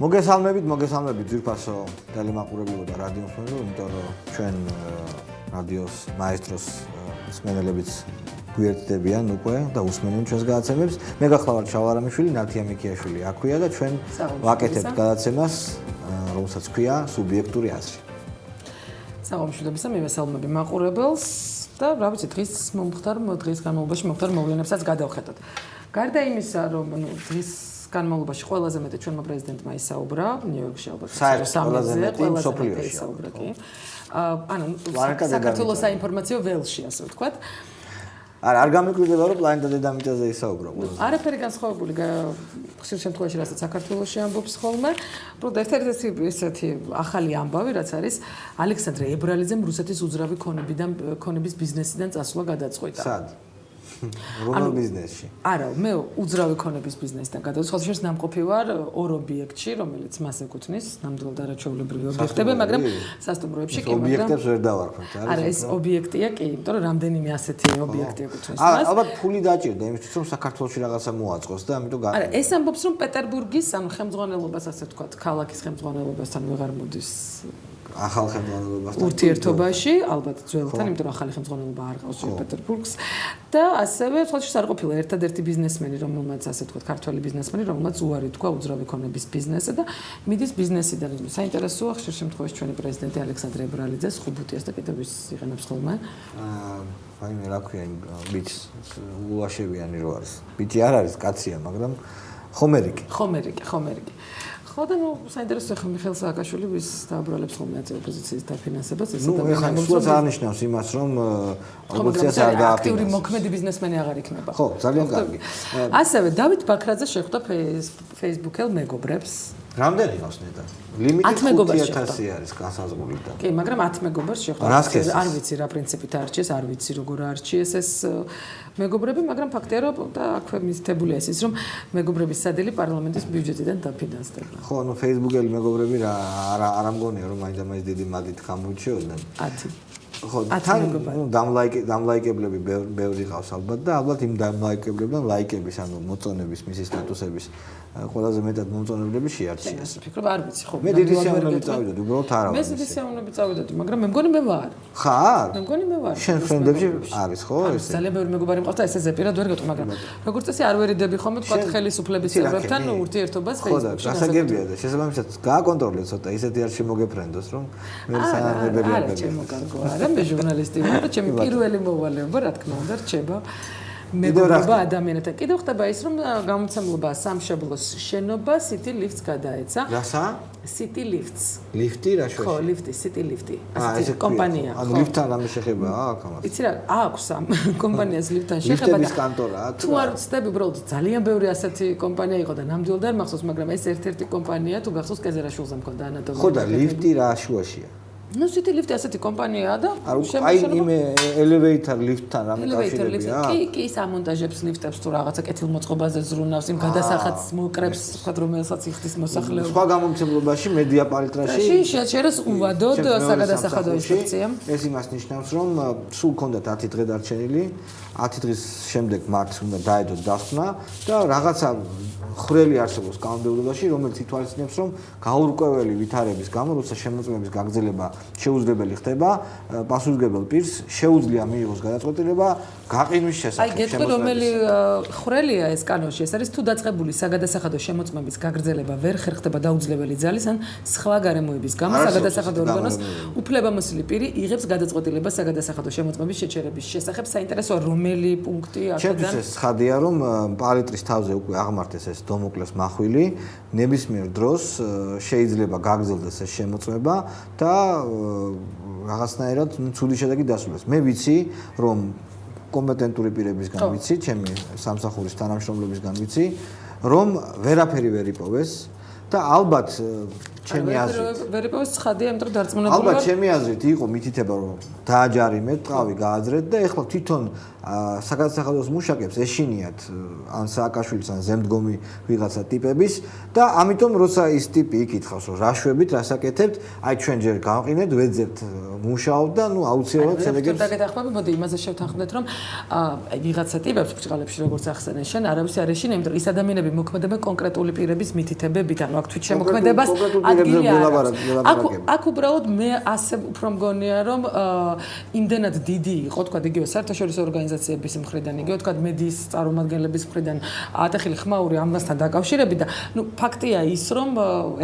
მოგესალმებით ძვირფასო ტელემაყურებლებო და რადიო მსმენელებო, იმიტომ რომ ჩვენ რადიოს მაესტროს მსმენელებიც გვიერთდებიან უკვე და უსმენენ ჩვენს გადაცემებს. მე გახლავართ შავარამიშვილი, ნათია მიქიაშვილი აქვეა და ჩვენ ვაკეთებთ გადაცემას, რომელსაც ქვია სუბიექტური აზრი. საღამოშვილებისა, მივესალმები მაყურებელს და რა ვიცი, დღის განმავლობაში მომხდარ მოვლენებსაც გადავხედოთ. გარდა იმისა, რომ დღის განმავლობაში ყველაზე მეტი ჩვენმა პრეზიდენტმა ისაუბრა ნიუ-იორკში ალბათ ყველაზე მეტი მსოფლიოში ისაუბრა კი. ანუ საქართველოს საინფორმაციო ველში, ასე ვთქვათ. არ გამიკვირდება რომ პლანეტა დედამიწაზე ისაუბრა. არაფერი განსხვავებული ხშირ შემთხვევაში რასაც საქართველოში ამბობს ხოლმე. უბრალოდ ერთ-ერთი ესეთი ახალი ამბავი რაც არის ალექსანდრე ებრალიძემ რუსეთის უძრავი ქონების ბიზნესიდან წასვლა გადაწყვიტა. სად? რომელ ბიზნესში? არა, მე უძრავი ქონების ბიზნესიდან გადავწყვეტ. ხალხს ნამყოფი ვარ ორ ობიექტში, რომელიც მას ეკუთვნის, ნამდვილად არაჩვეულებრივი ობიექტები, მაგრამ სასტუმროებში კი, მაგრამ ობიექტებს ვერ დავარქვით, არის? არა, ეს ობიექტია კი, იმიტომ რომ რამდენიმე ასეთი ობიექტი ეკუთვნის მას. ალბათ ფული დაჭირდა იმისთვის, რომ საქართველოში რაღაცა მოაწყოს და ამიტომ არა, ეს ამბობს, რომ პეტერბურგის, ანუ ხელმძღვანელობას, ასე ვთქვათ, ქალაქის ხელმძღვანელობასთან ვეღარ მოდის ახალ ხელმძღვანელობასთან ურთიერთობაში, ალბათ ძველთან, იმიტომ რომ ახალი ხელმძღვანელობა არ ყავს პეტერბურგს და ასევე სხვაშორის არ ყოფილა ერთადერთი ბიზნესმენი, რომელმაც ასე ვთქვათ, ქართველი ბიზნესმენი, რომელმაც უარი თქვა უძრავი ქონების ბიზნესზე და მიდის ბიზნესიდან. საინტერესოა ხშირ შემთხვევაში ჩვენი პრეზიდენტი ალექსანდრე ებრალიძეს ხუბუტიას და კიდევ ვის იყენებს ხოლმე. ვაიმე რა ქვია იმ ბიჭს ულაშევიანი რო არის. ბიჭი არ არის, კაცია, მაგრამ ხომერიკი. ხო და საინტერესოა ხომ მიხეილ სააკაშვილი ვის დააბრალებს ხოლმე აწევ ოპოზიციის დაფინანსებას ეს ადამიანი. ეხლა სულაც არნიშნავს იმას, რომ ოპოზიციას არ გააფინანსებს. აქტიური მოქმედი ბიზნესმენი აღარ იქნება. ხო, ძალიან კარგი. ასევე დავით ბაქრაძე შეხვდა Facebook-ელ მეგობრებს. რამდენი გავს ნეტა? ლიმიტი 5000 არის განსაზღვრული და. კი, მაგრამ 10 მეგობრს შეხვდა. არ ვიცი რა პრინციპით არჩიეს, არ ვიცი როგორ არჩიეს ეს მეგობრები, მაგრამ ფაქტია რომ და აქვე მითებულია ის რომ მეგობრების სადილი პარლამენტის ბიუჯეტიდან დაფინანსდება. ხო, ანუ Facebook-ელი მეგობრები რა არ ამგონია რომ მაინდა-მაინც დიდი მადით გამოიჩიოდნენ. 10. ხო, თან დამლაიკებლები ბევრი ყავს ალბათ და ალბათ იმ დამლაიკებლებიდან ლაიკების, ანუ მოწონების, მისი სტატუსების ყველაზე მეტად მომწონებლები შეარჩიეს. ფიქრობ არ ვიცი ხო. მე დიდი სიამოვნებით წავიდოდი, უბრალოდ არა. მე დიდი სიამოვნებით წავიდოდი, მაგრამ მე მგონი მე ვარ. ხარ? მე მგონი მე ვარ. შენ ფრენდებში არის ხო ეს? ძალიან ბევრი მეგობარი მყავს და ესე ზეპირად ვერ გეტყვი, მაგრამ როგორც წესი არ ვერიდები ხოლმე თქვა ხელისუფლების წევრებთან ურთიერთობას Facebook-ში. ხო, გასაგებია და შესაბამისად გააკონტროლეთ ცოტა, ისეთი არ შემოგეფრენდოს, რომ მე საანებელი არ შემოგარგო. არა, მე ჟურნალისტი ვარ და ჩემი პირველი მოვალეობა, რა თქმა უნდა, რჩება მეგობრობა ადამიანებთან. კიდევ ხდება ის, რომ გამოცემლობა სამშაბლოს შენობა City Lifts გადაეცა. რასა? City Lifts. ლიფტი რა შვეში? ხო, ლიფტი, City Lifts. ასეთი კომპანია. ანუ ლიფტთან რამე შეხება აქვს ამას? იცი რა, აქვს ამ კომპანიას ლიფტთან შეხება და ლიფტების კანტორაა. თუ არ ვცდები, უბრალოდ ძალიან ბევრი ასეთი კომპანია იყო და ნამდვილად არ მახსოვს, მაგრამ ეს ერთ-ერთი კომპანია, თუ გახსოვს კეზერაშვილზე მქონდა ანატომია. ხო და ლიფტი რა შუაშია? ნუ City Lift ასეთი კომპანიაა და აი იმ elevator lift-თან რამე კავშირებია? კი, სამონტაჟებს ლიფტებს თუ რაღაცა კეთილმოწყობაზე ზრუნავს, იმ გადასახადს მოკრებს, ვთქვათ, რომელსაც იხდის მოსახლეობა. სხვა გამომცემლობაში მედია პალიტრაში შეაჩერეს უვადოდ საგადასახადო ინსპექციამ. ეს იმას ნიშნავს, რომ სულ ქონდათ 10 დღე დარჩენილი, 10 დღის შემდეგ მათ უნდა დაედოთ დასვნა და რაღაცა ხრელი არსებობს კანონმდებლობაში, რომელიც ითვალისწინებს, რომ გაურკვეველი ვითარების გამო, როცა შემოწმების გაგრძელება შეუძლებელი ხდება, პასუხისმგებელ პირს შეუძლია მიიღოს გადაწყვეტილება გაყინვის შესახებ. აი, გეტყვი, რომელი ხრელია ეს კანონში? ეს არის თუ დაწყებული საგადასახადო შემოწმების გაგრძელება ვერ ხერხდება დაუძლებელი ძალის ან სხვა გარემოების გამო, საგადასახადო ორგანოს უფლებამოსილი პირი იღებს გადაწყვეტილებას საგადასახადო შემოწმების შეჩერების შესახებ. საინტერესოა რომელი პუნქტი აქედან? ჩემთვის ეს ცხადია, რომ პალიტრის თავზე უკვე აღმართეს ეს დომოკლეს მახვილი, ნებისმიერ დროს შეიძლება გაგრძელდეს ეს შემოწმება და რაღაცნაირად ცუდი შედეგი დასრულდეს. მე ვიცი, რომ კომპეტენტური პირებისგან ვიცი, ჩემი სამსახურის თანამშრომლებისგან ვიცი, რომ ვერაფერი ვერ იპოვეს და ალბათ ჩემი აზრით. ვერიპოვეს ცხადია, იმიტომ რომ დარწმუნებული ალბათ ჩემი აზრით იყო მითითება რომ დააჯარიმეთ, ტყავი გააძრეთ და ეხლა თვითონ საგადასახადოს მუშაკებს ეშინიათ ან სააკაშვილის ან ზემდგომი ვიღაცა ტიპების და ამიტომ როცა ის ტიპი იკითხავს რომ რა შვებით, რა საკეთებთ, აი ჩვენ ჯერ გავყინეთ, ვეძებთ მუშაობ და ნუ აუცილებლად შედეგებს დაგეთანხმები, მოდი იმაზე შევთანხმდეთ რომ ვიღაცა ტიპებს ბრჭყალებში როგორც ახსენე შენ, არავის არ ეშინა, იმიტომ რომ ის ადამიანები მოქმედებენ კონკრეტული პირების მითითებებით, ანუ აქ თვით შემოქმედებას ადგილი არ აქ უბრალოდ მე ასე უფრო მგონია რომ იმდენად დიდი იყო თქვა იგივე საერთაშორისო ორგანიზაციების მხრიდან იგივე თქვა მედიის წარმომადგენლების მხრიდან ატეხილი ხმაური ამასთან დაკავშირებით და ნუ ფაქტია ის რომ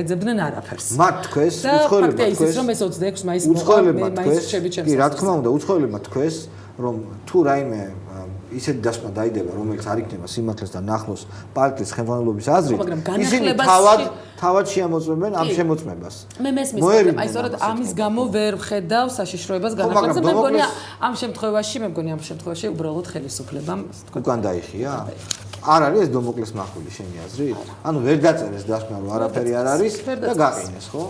ეძებდნენ არაფერს მათ თქვეს უცხოელებმა ფაქტია ის რომ ეს 26 მაისს უცხოელებმა თქვეს კი რა თქმა უნდა უცხოელებმა თქვეს რომ თუ რაიმე ისეთი დასკვნა დაიდება რომელიც არ იქნება სიმართლესთან ახლოს პარტიის ხელმძღვანელობის აზრით ისინი თავად შეამოწმებენ ამ შემოწმებას მე მესმის აი სწორედ ამის გამო ვერ ვხედავ საშიშროებას განაცხადზე მე მგონია ამ შემთხვევაში უბრალოდ ხელისუფლებამ უკან დაიხია არ არის ეს დომოკლეს მახვილი შენი აზრით? ანუ ვერ დაწერეს დასკვნა რომ არაფერი არ არის და გაყინეს, ხო?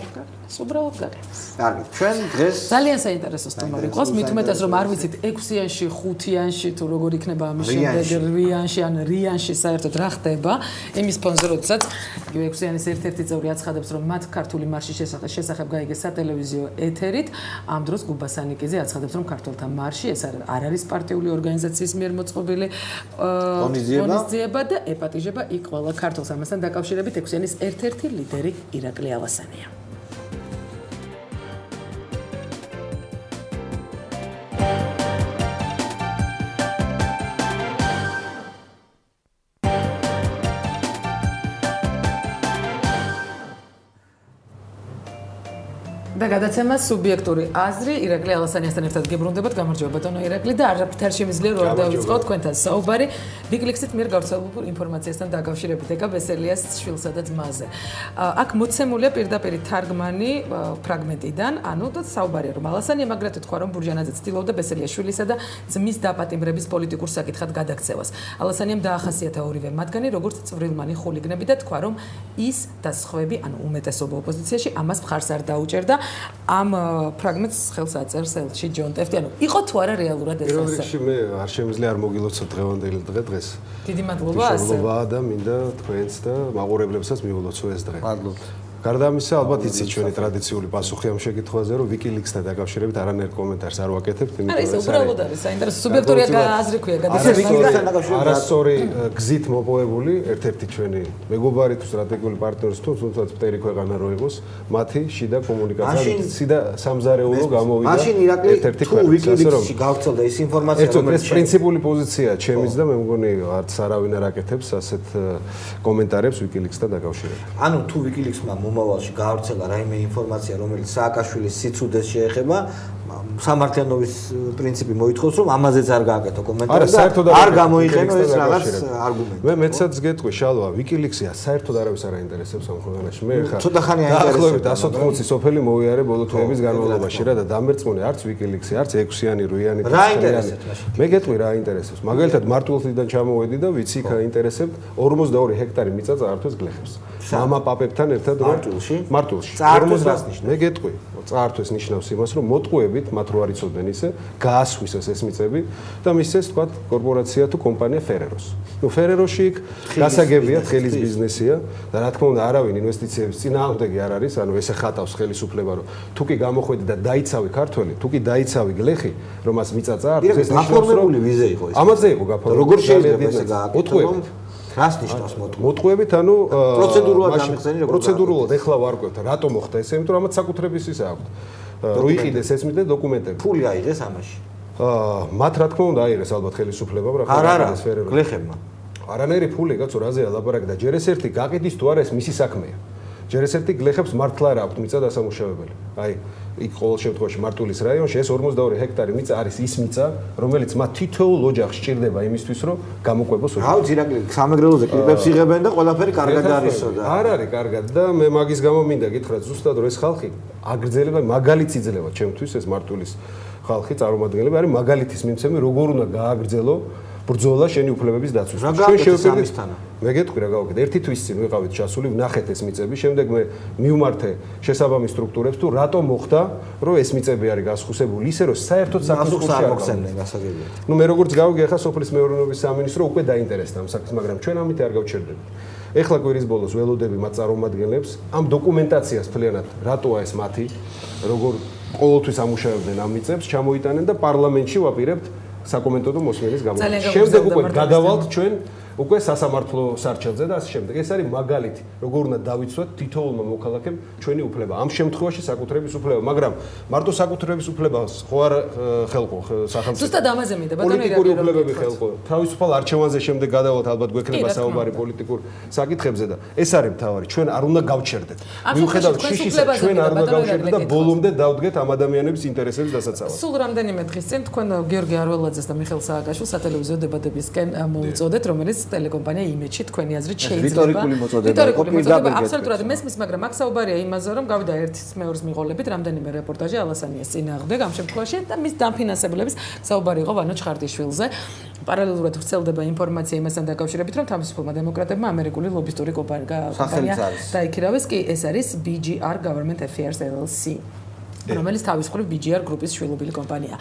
უბრალოდ გაყინეს. კარგი, ჩვენ დღეს ძალიან საინტერესო სტუმარი ყავს, მით უმეტეს რომ არ ვიცით 6-იანში, 5-იანში თუ როგორ იქნება ამის შემდეგ რიანში ან რიანში საერთოდ რა ხდება, იმის ფონზე როდესაც 6-იანის ერთ-ერთი წევრი აცხადებს რომ მათ ქართული მარშის შესახებ გაიგეს სატელევიზიო ეთერით, ამ დროს გუბასანიკიძე აცხადებს რომ ქართულთა მარში ეს არ არის პარტიული ორგანიზაციის მიერ მოწყობილი ღონისძიება და ეპატიჟება იქ ყველა ქართულს ამასთან დაკავშირებით 6-იანის ერთ-ერთი ლიდერი ირაკლი ალასანია. და გადაცემა სუბიექტური აზრი ირაკლი ალასანიასთან ერთად გებრუნდებათ გამარჯობა ბატონო ირაკლი და არაფერ შემიძლია რომ არ დავიწყოთ თქვენთან საუბარი ვიკლექსით მიერ გავრცელებულ ინფორმაციასთან დაკავშირებით ეკა ბესელიას შვილსა და ძმაზე. აქ მოცემულია პირდაპირ თარგმანი ფრაგმენტიდან, ანუ და საუბარია რომ ალასანიამ აგრეთვე თქვა რომ ბურჯანაძე ცდილობდა ბესელიას შვილისა და ძმის დაპატიმრების პოლიტიკურ საკითხად გადაქცევას. ალასანიამ დაახასიათა ორივე მათგანი როგორც წვრილმანი ხულიგნები და თქვა რომ ის და სხვები, ანუ უმეტესობა ოპოზიციაში ამას მხარს არ დაუჭერდა. ამ ფრაგმენტს ხელს აწერს ელჩი ჯონ ტეფტი, ანუ იყო თუ არა რეალურად ეს ასე. პირველ რიგში მე არ შემიძლია არ მოგილოცოთ დღევანდელი დღე დღეს. დიდი მადლობა ასე. მადლობა და მინდა თქვენს და მაყურებლებსაც მიულოცო ეს დღე. მადლობთ. გარდა ამისა, ალბათ იცით ჩვენი ტრადიციული პასუხი ამ შეკითხვაზე, რომ WikiLeaks-თან დაკავშირებით არანაირ კომენტარს არ ვაკეთებთ, იმიტომ რომ ეს უბრალოდ არის საინტერესო სუბიექტური აზრი ქვია გადაცემა. არასწორი გზით მოპოვებული ერთ-ერთი ჩვენი მეგობარი თუ სტრატეგიული პარტნიორი თუ თუნდაც მტერი ქვეყანა რო იყოს, მათი შიდა კომუნიკაცია, შიდა სამზარეულო გამოვიდა. მაშინ ირაკლი თუ WikiLeaks-ში გავრცელდა ეს ინფორმაცია, რომელიც პრინციპული პოზიციაა ჩემიც და მე მგონი არც არავინ არ აკეთებს ასეთ კომენტარებს WikiLeaks-თან დაკავშირებით. ანუ თუ WikiLeaks-მა მომავალში გავრცელა რაიმე ინფორმაცია, რომელიც სააკაშვილის სიცუდეს შეეხება, სამართლიანობის პრინციპი მოითხოვს, რომ ამაზეც არ გააკეთო კომენტარი და არ გამოიყენო ეს რაღაც არგუმენტი. მე მეცაც გეტყვი, შალვა, WikiLeaks-ია საერთოდ არავის არ აინტერესებს ამ ქვეყანაში. მე ხარ ცოტა ხანი აინტერესებს. 180 სოფელი მოვიარე ბოლო თვეების განმავლობაში რა და დამერწმუნე არც WikiLeaks-ი, არც 6-იანი, 8-იანი რა აინტერესებს მაშინ? მე გეტყვი რა აინტერესებს. მაგალითად მარტვილდიდან ჩამოვედი და ვიცი იქ აინტერესებთ 42 ჰექტარი მიწა წაართვეს გლეხებს. მამა პაპებთან ერთად მარტვილში. წაართვეს რას ნიშნავს? მე გეტყვი, წაართვეს ნიშნავს იმას, რომ მოტყუებით მათ რო არ იცოდნენ ისე, გაასხვისეს ეს მიწები და მისცეს თქვა კორპორაცია თუ კომპანია Ferreros. ნუ Ferreros-ში იქ გასაგებია ხელის ბიზნესია და რა თქმა უნდა არავინ ინვესტიციების წინააღმდეგი არ არის, ანუ ესე ხატავს ხელისუფლება, რომ თუ კი გამოხვედი და დაიცავი ქართველი, თუ კი დაიცავი გლეხი, რომ მას მიწა წაართვეს, ეს ნიშნავს რომ ვიზა იყო ეს. ამაზე იყო გაფორმებული. როგორ შეიძლება ესე გააკეთო? რას ნიშნავს მოტყუებით? მოტყუებით, ანუ პროცედურულად გამიხსენი როგორ? პროცედურულად ეხლა ვარკვევთ, რატო მოხდა ესე, იმიტომ რომ ამათ საკუთრების ისე აქვთ. რო იყიდეს ეს მიწა დოკუმენტები. ფული აიღეს ამაში. მათ რა თქმა უნდა აიღეს ალბათ ხელისუფლებამ რა არა, გლეხებმა. არანაირი ფული კაცო რაზეა ლაპარაკი და ჯერ ეს ერთი გაყიდის თუ არა ეს მისი საქმეა. ჯერ ეს ერთი გლეხებს მართლა რა აქვთ მიწა დასამუშავებელი. აი იქ ყოველ შემთხვევაში მარტვილის რაიონში ეს 42 ჰექტარი მიწა არის ის მიწა, რომელიც მათ თითოეულ ოჯახს სჭირდება იმისთვის, რომ გამოყვებოს ოჯახი. რავი, ირაკლი, სამეგრელოზე კლიპებს იღებენ და ყველაფერი კარგად არისო და არ არის კარგად და მე მაგის გამო მინდა გითხრათ ზუსტად რომ ეს ხალხი აგრძელება მაგალითს იძლევა ჩემთვის ეს მარტვილის ხალხი წარმომადგენლები არის მაგალითის მიმცემი როგორ უნდა გააგრძელო ბრძოლა შენი უფლებების დაცვის. რა გავაკეთე ამისთანა? მე გეტყვი რა გავაკეთე. ერთი თვის წინ ვიყავით ჩასული, ვნახეთ ეს მიწები, შემდეგ მე მივმართე შესაბამის სტრუქტურებს თუ რატომ მოხდა, რომ ეს მიწები არის გასხუსებული ისე რომ საერთოდ საფუძვლს არ მოხსენდნენ გასაგებია. ნუ მე როგორც გავიგე ახლა სოფლის მეურნეობის სამინისტრო უკვე დაინტერესდა ამ საქმეს, მაგრამ ჩვენ ამით არ გავჩერდებით. ეხლა კვირის ბოლოს ველოდები მათ წარმომადგენლებს ამ დოკუმენტაციას მთლიანად რატოა ეს მათი, როგორ ყოველთვის ამუშავებდნენ ამ მიწებს, ჩამოიტანენ და პარლამენტში ვაპირებთ საკომენტო მოსმენის გამოყენება. შემდეგ უკვე გადავალთ ჩვენ უკვე სასამართლო სარჩელზე და ასე შემდეგ. ეს არის მაგალითი, როგორ უნდა დავიცვათ თითოეულმა მოქალაქემ ჩვენი უფლება. ამ შემთხვევაში საკუთრების უფლება, მაგრამ მარტო საკუთრების უფლებას ხო არ ხელყო სახელმწიფო. ზუსტად ამაზე მინდა ბატონო პოლიტიკური უფლებები ხელყო. თავისუფალ არჩევანზე შემდეგ გადავალთ ალბათ გვექნება საუბარი პოლიტიკურ საკითხებზე და ეს არის მთავარი. ჩვენ არ უნდა გავჩერდეთ. მიუხედავად შიშისა, ჩვენ არ უნდა გავჩერდეთ და ბოლომდე დავდგეთ ამ ადამიანების ინტერესების დასაცავად. სულ რამდენიმე დღის წინ თქვენ გიორგი არველაძეს და მიხეილ სააკაშვილს სატელევიზიო დებადებისკენ მოუწოდეთ, რომელიც ტელეკომპანია იმეჩი თქვენი აზრით შეიძლება რიტორიკული მოწოდება აბსოლუტურად მესმის, მაგრამ აქ საუბარია იმაზე, რომ გავიდა ერთის მეორის მიღოლებით რამდენიმე რეპორტაჟი ალასანიას წინააღმდეგ ამ შემთხვევაში და მის დამფინანსებლების საუბარი იყო ვანო ჩხარტიშვილზე. პარალელურად ვრცელდება ინფორმაცია იმასთან დაკავშირებით, რომ თავისუფალმა დემოკრატებმა ამერიკული ლობისტური კომპანია დაიქირავეს. კი, ეს არის BGR Government Affairs LLC. რომელიც თავისუფლად BGR გრუპის შვილობილი კომპანიაა.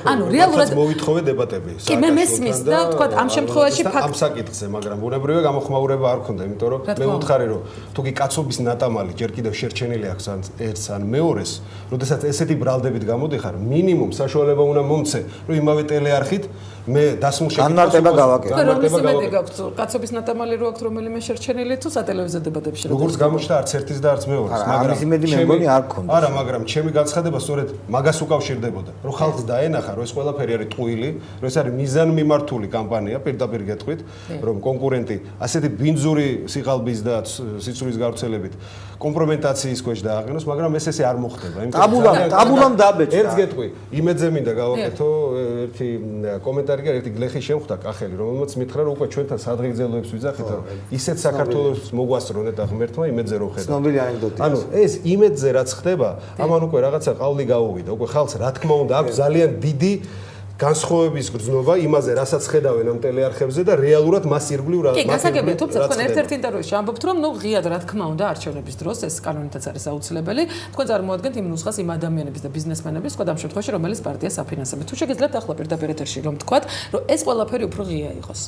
ანუ რეალურად მოვითხოვე დებატები. კი, მე მესმის და თქვა ამ შემთხვევაში ამ საკითხზე, მაგრამ ბუნებრივია გამოხმაურება არ ქონდა, იმიტომ რომ მე ვუთხარი რომ თუ კი კაცობის ნატამალი ჯერ კიდევ შერჩენილი აქვს ერთს ან მეორეს, როდესაც ესეთი ბრალდებით გამოდიხარ, მინიმუმ საშუალება უნდა მომცე, რომ იმავე ტელეარხით მე დასმულ განმარტება გავაკეთე. რომლის იმედი გაქვს? კაცობის ნატამალი რო აქვს რომელიმე შერჩენილი თუ სატელევიზიო დებატებში? როგორც გამოჩნდა არც ერთის და არც მეორეს, მაგრამ ამის იმედი მე მგონი არ ქონდა. არა, მაგრამ ჩემი განცხადება სწორედ მაგას უკავშირდებოდა, რომ ხალხს დაენახა, რომ ეს ყველაფერი არის ტყუილი, რომ ეს არის მიზანმიმართული კამპანია, პირდაპირ გეტყვით, რომ კონკურენტი ასეთი ბინძური სიყალბის და სიცრუის გავრცელებით კომპრომენტაციის ქვეშ დააყენოს, მაგრამ ესე არ მოხდება. ტაბულამ დაბეჭდა. ერთს გეტყვი, იმედზე მინდა გავაკეთო ერთი კომენტარი და ერთი გლეხი შემხვდა კახელი, რომელმაც მითხრა, რომ უკვე ჩვენთან სადღეგრძელოებს ვიძახით, რომ ისეთ საქართველოს მოგვასწრონეთ და ღმერთმა იმედზე რომ ხედავ. ცნობილი ანეკდოტია. ანუ ეს იმედზე რაც ხდება, ამან უკვე რაღაცა ყავლი გაუვიდა. უკვე ხალხს რა თქმა უნდა აქვს ძალიან დიდი განსხვავების გრძნობა იმაზე, რასაც ხედავენ ამ ტელეარხებზე და რეალურად მას ირგვლივ რა. კი, გასაგებია, თუმცა თქვენ ერთ-ერთ ინტერვიუში ამბობთ, რომ ნუ ღიად რა თქმა უნდა არჩევნების დროს ეს კანონითაც არის აუცილებელი. თქვენ წარმოადგენთ იმ ნუსხას იმ ადამიანების და ბიზნესმენების, თქვა ამ შემთხვევაში, რომელიც პარტიას აფინანსებენ. თუ შეგიძლიათ ახლა პირდაპირ ეთერში რომ თქვათ, რომ ეს ყველაფერი უფრო ღია იყოს.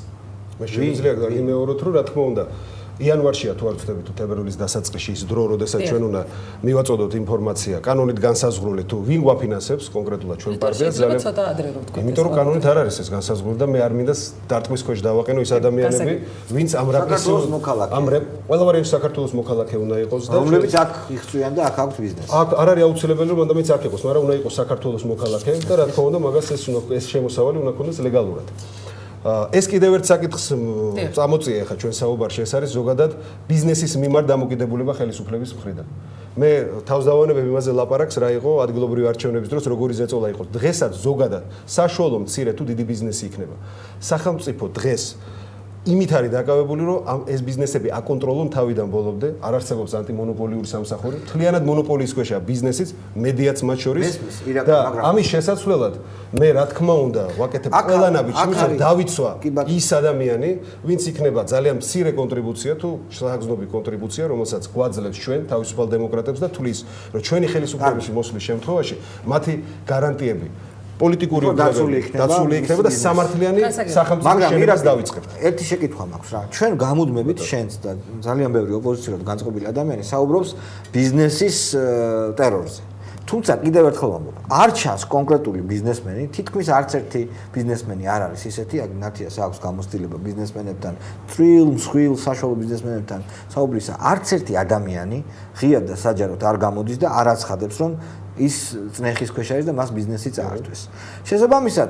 მე შეიძლება გამიმეოროთ, რომ რა თქმა უნდა იანვარშია თუ არ ვწდებით თუ თებერვლის დასაწყისში ის დრო, როდესაც ჩვენ უნდა მივაწოდოთ ინფორმაცია კანონით განსაზღვრული თუ ვინ გვაფინანსებს კონკრეტულად ჩვენ პარტიას ძალიან ცოტა ადრე რომ თქვენ. იმიტომ რომ კანონით არ არის ეს განსაზღვრული და მე არ მინდა დარტყმის ქვეშ დავაყენო ის ადამიანები, ვინც ამ საქართველოს მოქალაქე. ყველა ვარიანტი საქართველოს მოქალაქე უნდა იყოს და რომლებიც აქ იხსვიან და აქ აქვს ბიზნესი. აქ არ არის აუცილებელი რომ ადამიანიც აქ იყოს, მაგრამ უნდა იყოს საქართველოს მოქალაქე და რა თქმა უნდა მაგას ეს შემოსავალი უნდა ქონდეს ლეგალურად. ეს კიდევ ერთ საკითხს წამოწია ხა ჩვენ საუბარში, ეს არის ზოგადად ბიზნესის მიმართ დამოკიდებულება ხელისუფლების მხრიდან. მე თავს დავანებებ იმაზე ლაპარაკს რა იყო ადგილობრივი არჩევნების დროს როგორი ზეწოლა იყო. დღესაც ზოგადად საშუალო მცირე თუ დიდი ბიზნესი იქნება. სახელმწიფო დღეს იმით არის დაკავებული, რომ ეს ბიზნესები აკონტროლონ თავიდან ბოლომდე, არ არსებობს ანტიმონოპოლიური სამსახური, მთლიანად მონოპოლიის ქვეშაა ბიზნესიც, მედიაც მათ შორის. და ამის შესაძლებლად მე რა თქმა უნდა ვაკეთებ ყველანაირ შემთხვევაში დავიცვა ის ადამიანი, ვინც იქნება ძალიან მცირე კონტრიბუცია თუ შეგრძნობი კონტრიბუცია, რომელსაც გვაძლევს ჩვენ თავისუფალ დემოკრატებს და თulis, რომ ჩვენი ხელისუფლებაში მოსვლის შემთხვევაში მათი გარანტიები პოლიტიკური დაცული იქნება და სამართლიანი სახელმწიფო შენებას დავიწყებთ. ერთი შეკითხვა მაქვს რა. ჩვენ გამუდმებით შენც და ძალიან ბევრი ოპოზიციურად განწყობილი ადამიანი საუბრობს ბიზნესის ტერორზე. თუმცა კიდევ ერთხელ ვამბობ, არ ჩანს კონკრეტული ბიზნესმენი, თითქმის არც ერთი ბიზნესმენი არ არის ისეთი, აქ ნათიას აქვს გამოცდილება ბიზნესმენებთან, წვრილ, მსხვილ, საშუალო ბიზნესმენებთან საუბრისა, არც ერთი ადამიანი ღიად და საჯაროდ არ გამოდის და არ აცხადებს, რომ ის წნეხის ქვეშ არის და მას ბიზნესი წაართვეს. შესაბამისად,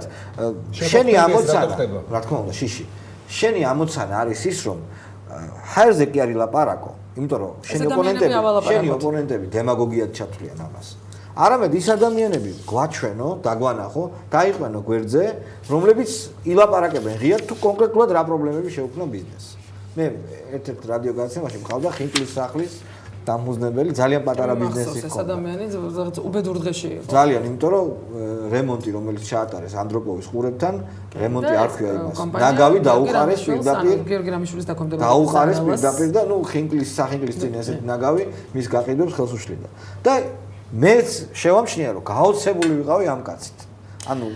შენი ამოცანა, რა თქმა უნდა, შიში. შენი ამოცანა არის ის, რომ ჰაერზე კი არის ლაპარაკო, იმიტომ რომ შენი ოპონენტები დემაგოგიად ჩათვლიან ამას. არამედ ის ადამიანები გვაჩვენო, დაგვანახო, დაიყვანო გვერდზე, რომლებიც ილაპარაკებენ ღიად თუ კონკრეტულად რა პრობლემები შეუქმნა ბიზნესს. მე ერთ-ერთ რადიო გადაცემაში მყავდა ხინკლის სახლის დამუზნებელი, ძალიან პატარა ბიზნესი ეს ჰქონდა. ადამიანი რაღაც უბედურ დღეში იყო. ძალიან, იმიტომ რომ რემონტი რომელიც ჩაატარეს ანდროპოვის ყურებთან, რემონტი არ ქვია იმას. ნაგავი დაუყარეს პირდაპირ. გიორგი რამიშვილის დაქვემდებარება. დაუყარეს პირდაპირ და ნუ ხინკლის სახინკლის წინ ესეთი ნაგავი მის გაყიდვებს ხელს უშლიდა. და მეც შევამჩნია რომ გაოცებული ვიყავი ამ კაცით. ანუ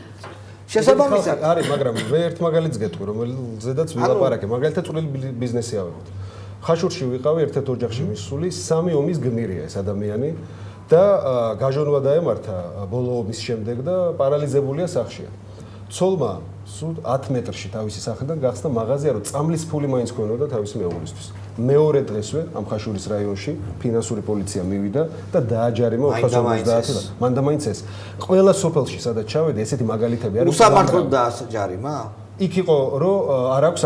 შესაბამისად არის, მაგრამ მე ერთ მაგალითს გეტყვი, რომელზედაც ვილაპარაკე, მაგალითად წვრილი ბიზნესი ავიღოთ. ხაშურში ვიყავი ერთ-ერთ ოჯახში მისული, 3 ომის გმირია ეს ადამიანი და გაჟონვა დაემართა ბოლო ომის შემდეგ და პარალიზებულია სახლშია. ცოლმა სულ 10 მეტრში თავისი სახლიდან გახსნა მაღაზია, რომ წამლის ფული მაინც ქონოდა თავისი მეუღლისთვის. მეორე დღესვე ამ ხაშურის რაიონში ფინანსური პოლიცია მივიდა და დააჯარიმა 450 მან და მაინც ეს. ყველა სოფელში სადაც ჩავედი, ესეთი მაგალითები არის. უსამართლოდ დააჯარიმა? იქ იყო, რომ არ აქვს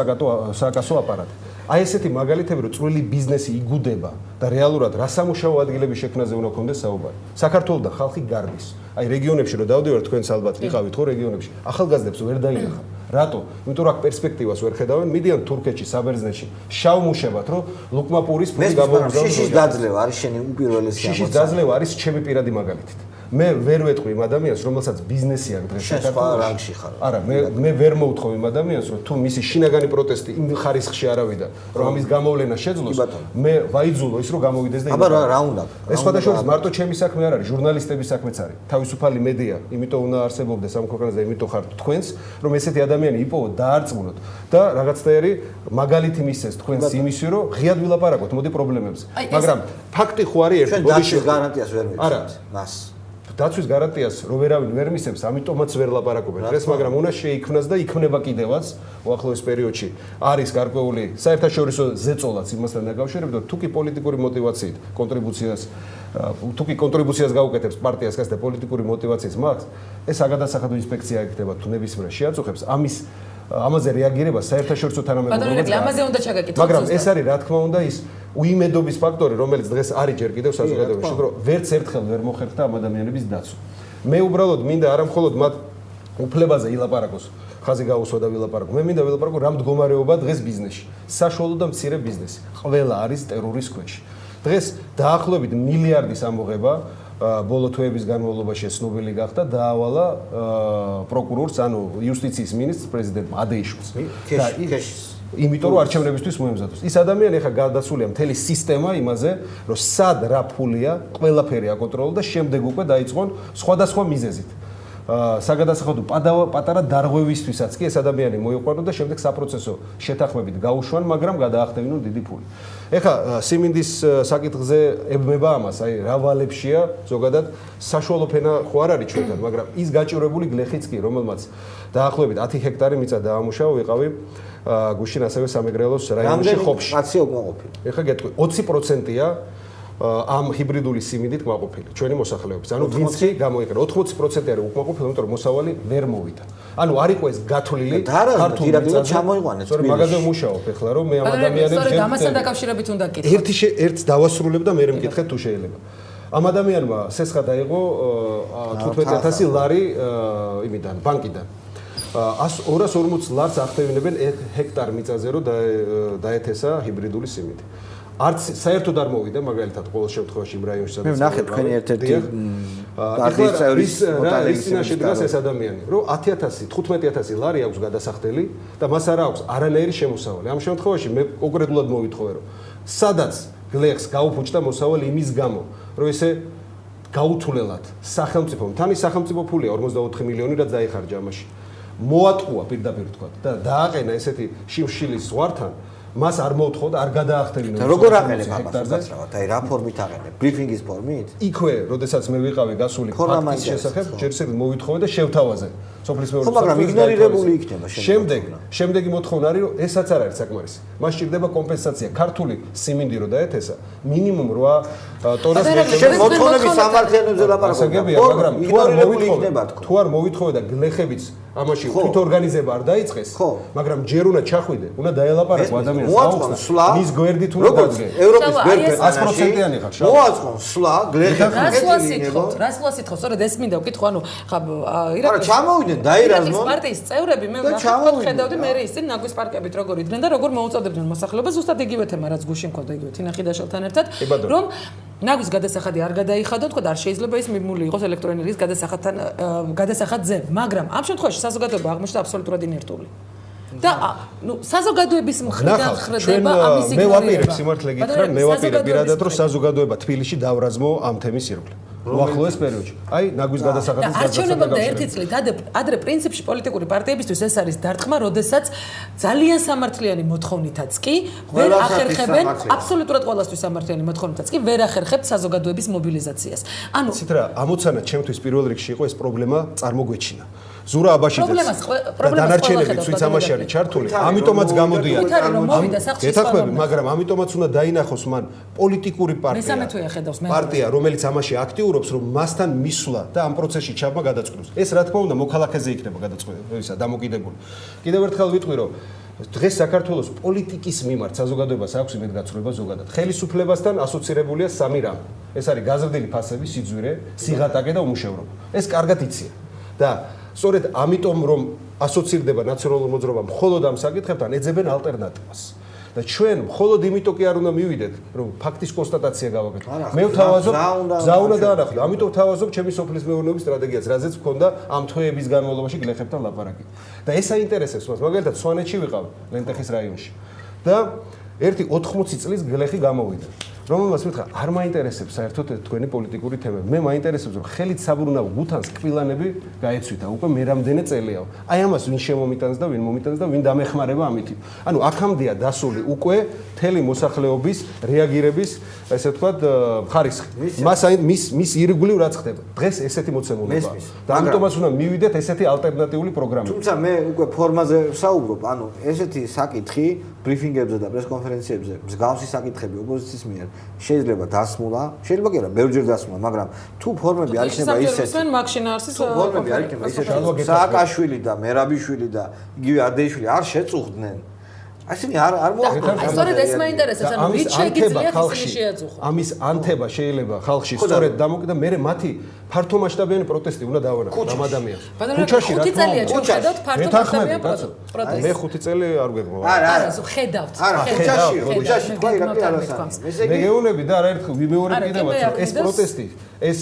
საკასო აპარატი. აი ესეთი მაგალითები, რომ წვრილი ბიზნესი იგუდება და რეალურად რა სამუშაო ადგილების შექმნაზე უნდა გქონდეს საუბარი. საქართველოსთან ხალხი გარბის. აი რეგიონებში რომ დავდივარ, თქვენს ალბათ ვიყავით ხო რეგიონებში. ახალგაზრდებს ვერ დაინახა. რატო? იმიტომ რომ აქ პერსპექტივას ვერ ხედავენ, მიდიან თურქეთში, საბერძნეთში, შავმუშებად, რომ ლუკმაპურის ფული გამოუგზავნოს. შიშის დაძლევა არის შენი უპირველესი ამოცანა. შიშის დაძლევა არის ჩემი პირადი მაგალითით. მე ვერ ვეტყვი იმ ადამიანს, რომელსაც ბიზნესი აქვს დღეს საქართველოში ხარ. არა, მე ვერ მოვთხოვ იმ ადამიანს, რომ თუ მისი შინაგანი პროტესტი იმ ხარისხში არავიდა, რომ ამის გამოვლენა შეძლოს, მე ვაიძულო ის, რომ გამოვიდეს და აბა რა უნდა? ეს სხვადასხვა მარტო ჩემი საქმე არ არის, ჟურნალისტების საქმეც არის. თავისუფალი მედია, იმიტომ უნდა არსებობდეს ამ ქვეყანაზე და იმიტომ ხართ თქვენს, რომ ესეთი ადამიანი იპოვოთ, დაარწმუნოთ და რაღაცნაირი მაგალითი მისცეს თქვენს იმისი, რომ ღიად ვილაპარაკოთ მოდი პრობლემებზე. მაგრამ ფაქტი ხო არის ერთი, ბოდიშის გარანტიას ვერ მიცემთ მას. დაცვის გარანტიას რო ვერავინ ვერ მისცემს, ამიტომაც ვერ ლაპარაკობენ დღეს, მაგრამ უნდა შეიქმნას და იქნება კიდევაც უახლოეს პერიოდში არის გარკვეული საერთაშორისო ზეწოლაც იმასთან დაკავშირებით, თუ კი პოლიტიკური მოტივაციით კონტრიბუციას გაუკეთებს პარტიას და პოლიტიკური მოტივაციის მაქვს, ეს საგადასახადო ინსპექცია ეკეთება თუ ნებისმიერ შეაწუხებს, ამაზე რეაგირება საერთაშორისო თანამედროვეობაზე. ამაზე უნდა ჩაგაკეთოს. მაგრამ ეს არის რა თქმა უნდა ის უიმედობის ფაქტორი, რომელიც დღეს არის ჯერ კიდევ საზოგადოებაში, რომ ვერც ერთხელ ვერ მოხერხდა ამ ადამიანების დაცვა. მე უბრალოდ მინდა არა მხოლოდ მათ უფლებაზე ილაპარაკოს, ხაზი გაუსვა და ვილაპარაკო. მე მინდა ვილაპარაკო რა მდგომარეობა დღეს ბიზნესში. საშუალო და მცირე ბიზნესი. ყველა არის ტერორის ქვეშ. დღეს დაახლოებით მილიარდის ამოღება ბოლო თვეების განმავლობაში ცნობილი გახდა დაავალა პროკურორს, ანუ იუსტიციის მინისტრს პრეზიდენტმა ადეიშვილს. იმიტომ რომ არჩევნებისთვის მოემზადოს. ის ადამიანი ახლა გადასულია მთელი სისტემა იმაზე, რომ სად რა ფულია, ყველაფერი აკონტროლოს და შემდეგ უკვე დაიწყონ სხვადასხვა მიზეზით. საგადასახადო პატარა დარღვევისთვისაც კი ეს ადამიანი მოიყვანო და შემდეგ საპროცესო შეთანხმებით გაუშვან, მაგრამ გადაახტევინონ დიდი ფული. ეხლა სიმინდის საკითხზე ებმება ამას, აი რა ვალებშია ზოგადად საშუალო ფენა ხო არ არის ჩვენთან, მაგრამ ის გაჭირვებული გლეხიც კი, რომელმაც დაახლოებით 10 ჰექტარი მიწა დაამუშავა, ვიყავი გუშინ ასევე სამეგრელოს რაიონში ხობში. აცია უკმაყოფილი. ეხლა გეტყვი 20%-ია ამ ჰიბრიდული სიმინდით კმაყოფილი ჩვენი მოსახლეობის. ანუ ვინც კი გამოიყენა 80% არის უკმაყოფილი, იმიტომ რომ მოსავალი ვერ მოვიდა. ანუ არ იყო ეს გათვლილი ქართული მიწა ჩამოიყვანეთ. სწორედ მაგაზე ვმუშაობ ეხლა რომ მე ამ ადამიანებს სწორედ ამასთან დაკავშირებით უნდა გკითხო. ერთს დავასრულებ და მე მეკითხეთ თუ შეიძლება. ამ ადამიანმა სესხა დაიღო 15000 ლარი იმიდან ბანკიდან. 240 ლარს ახდევინებენ ჰექტარ მიწაზე რომ დაეთესა ჰიბრიდული სიმინდი. არც საერთოდ არ მოვიდა მაგალითად ყოველ შემთხვევაში იმ რაიონში სადაც მე ვნახე თქვენი ერთ-ერთი პარტიის წევრის მოტალისტინაში დგას ეს ადამიანი რომ 10000 15000 ლარი აქვს გადასახდელი და მას არ აქვს არანაირი შემოსავალი. ამ შემთხვევაში მე კონკრეტულად მოვითხოვე რომ სადაც გლეხს გაუფუჭდა მოსავალი იმის გამო რომ ესე გაუთვლელად სახელმწიფომ თან ის სახელმწიფო ფულია 44 მილიონი რაც დაიხარჯა ამაში მოატყუა პირდაპირ თქვა და დააყენა ესეთი შიმშილის ზღვართან მას არ მოთხოვ და არ გადაახტევინო. როგორ აყენებ ამას? აი რა ფორმით აყენებ? ბრიფინგის ფორმით? იქვე, როდესაც მე ვიყავი გასული ფაქტის შესახებ, ჯერ ისევ მოვითხოვე და შევთავაზე. სოფლის მეურნეობის ხო, მაგრამ იგნორირებული იქნება შემდეგი მოთხოვნა არის, რომ ესაც არ არის საკმარისი. მას სჭირდება კომპენსაცია. ქართული სიმინდი რო დაეთესა, მინიმუმ 8 ტონას მოთხოვნების სამართლიანებზე ლაპარაკობ. მაგრამ თუ არ მოვითხოვე და გლეხებიც ამაში ხო. თვით ორგანიზება არ დაიწყეს, ხო. მაგრამ ჯერ უნდა ჩახვიდე, უნდა დაელაპარაკო ადამიანს, მოაწყონ სვლა მის გვერდით უნდა როგორც დადგე. ევროპის შალვა, გვერდით აი ეს 100%-იანი ხარ, შალვა. მოაწყონ სვლა გლეხები რას ვასითხავ, სწორედ ეს მინდა ვკითხო, ანუ ხა არა ჩამოვიდნენ დაირაზმონ პარტიის წევრები მე და ჩამოვიდნენ. ხედავდი მე ის წინ ნაგვის პარკებით როგორ იდგნენ და როგორ მოუწოდებდნენ მოსახლეობას ზუსტად იგივე თემა რაც გუშინ მქონდა იგივე თინახი დაშალთან ერთად რომ ნაგვის გადასახადი არ გადაიხადო, თქო და არ შეიძლება ის მიმული იყოს ელექტროენერგიის გადასახადზე, მაგრამ ამ შემთხვევაში საზოგადოება აღმოჩნდა აბსოლუტურად ინერტული. და ნუ საზოგადოების მხრიდან ხრდება ამის მე ვაპირებ იგნორირება. სიმართლე გითხრა, მე ვაპირებ პირადად რომ საზოგადოება თბილისში დავრაზმო ამ თემის ირგვლივ. უახლოეს პერიოდში. აი, ნაგვის გადასახადის არჩევნებამდე ერთი წლით ადრე პრინციპში პოლიტიკური პარტიებისთვის ეს არის დარტყმა, როდესაც ძალიან სამართლიანი მოთხოვნითაც კი ვერ ახერხებენ აბსოლუტურად ყველასთვის სამართლიანი მოთხოვნითაც კი ვერ ახერხებთ საზოგადოების მობილიზაციას. ანუ ცით რა, ამოცანა ჩემთვის პირველ რიგში იყო ეს პრობლემა წარმოგვეჩინა. ზურა აბაშიძეს და დანარჩენები ვინც ამაში არის ჩართული, ამიტომაც გამოდიან. გეთახმები, მაგრამ ამიტომაც უნდა დაინახოს მან პოლიტიკური პარტია, რომელიც ამაში აქტიურობს, რომ მასთან მისვლა და ამ პროცესში ჩაბმა გადაწყვეტოს. ეს რა თქმა უნდა მოქალაქეზე იქნება გადაწყვეტილი, დამოკიდებული. კიდევ ერთხელ ვიტყვი, რომ დღეს საქართველოს პოლიტიკის მიმართ საზოგადოებას აქვს იმედგაცრუება ზოგადად. ხელისუფლებასთან ასოცირებულია სამი რამ. ეს არის გაზრდილი ფასები, სიძვირე, სიღატაკე და უმუშევრობა. ეს კარგად იციან. და სწორედ ამიტომ რომ ასოცირდება ნაციონალურ მოძრაობამ მხოლოდ ამ საკითხებთან ეძებენ ალტერნატივას. და ჩვენ მხოლოდ იმიტომ კი არ უნდა მივიდეთ, რომ ფაქტის კონსტატაცია გავაკეთოთ. მე ვთავაზობ, გზა უნდა დაანახო. ამიტომ ვთავაზობ ჩემი სოფლის მეურნეობის სტრატეგიას, რაზეც მქონდა ამ თვეების განმავლობაში გლეხებთან ლაპარაკი. და ეს აინტერესებს მას. მაგალითად, სვანეთში ვიყავ, ლენტეხის რაიონში. და ერთი 80 წლის გლეხი გამოვიდა. რომელმაც მითხრა, არ მაინტერესებს საერთოდ თქვენი პოლიტიკური თემები. მე მაინტერესებს, რომ ხელით საბრუნავ გუთანს კბილანები გაეცვითა. უკვე მე რამდენი წელიაო. აი ამას ვინ შემომიტანს და ვინ მომიტანს და ვინ დამეხმარება ამით. ანუ აქამდეა დასული უკვე მთელი მოსახლეობის რეაგირების, ესე ვთქვათ, ხარისხი. მის ირგვლივ რაც ხდება. დღეს ესეთი მოცემულობა. და ამიტომაც უნდა მივიდეთ ესეთი ალტერნატიული პროგრამები. თუმცა მე უკვე ფორმაზე ვსაუბრობ, ანუ ესეთი საკითხი ბრიფინგებზე და პრესკონფერენციებზე მსგავსი საკითხები ოპოზიციის მიერ შეიძლება დასმულა, შეიძლება კი არა, ბევრჯერ დასმულა, მაგრამ თუ ფორმები არ იქნება ისეთი, ფორმები არ იქნება ისეთი, სააკაშვილი და მერაბიშვილი და იგივე ადეიშვილი არ შეწუხდნენ. ასენი არ მოახდინა. სწორედ ეს მაინტერესებს, ანუ ვით შეგიძლიათ ისინი შეაწუხონ. ამის ანთება შეიძლება ხალხში სწორედ დამოკიდა, მე მათი ფართო მასშტაბიანი პროტესტი უნდა დავანახოთ ამ ადამიანს. ქუჩაში რა თქმა უნდა, ჩვენ ხედავთ ფართო მასშტაბიანი პროტესტი. მე 5 წელი არ გვეგმო. არა, ხედავთ. არა, ქუჩაში თქვა ირაკი არასანი. მე გეუბნები და არაერთხელ ვიმეორებ კიდევაც, რომ ეს პროტესტი, ეს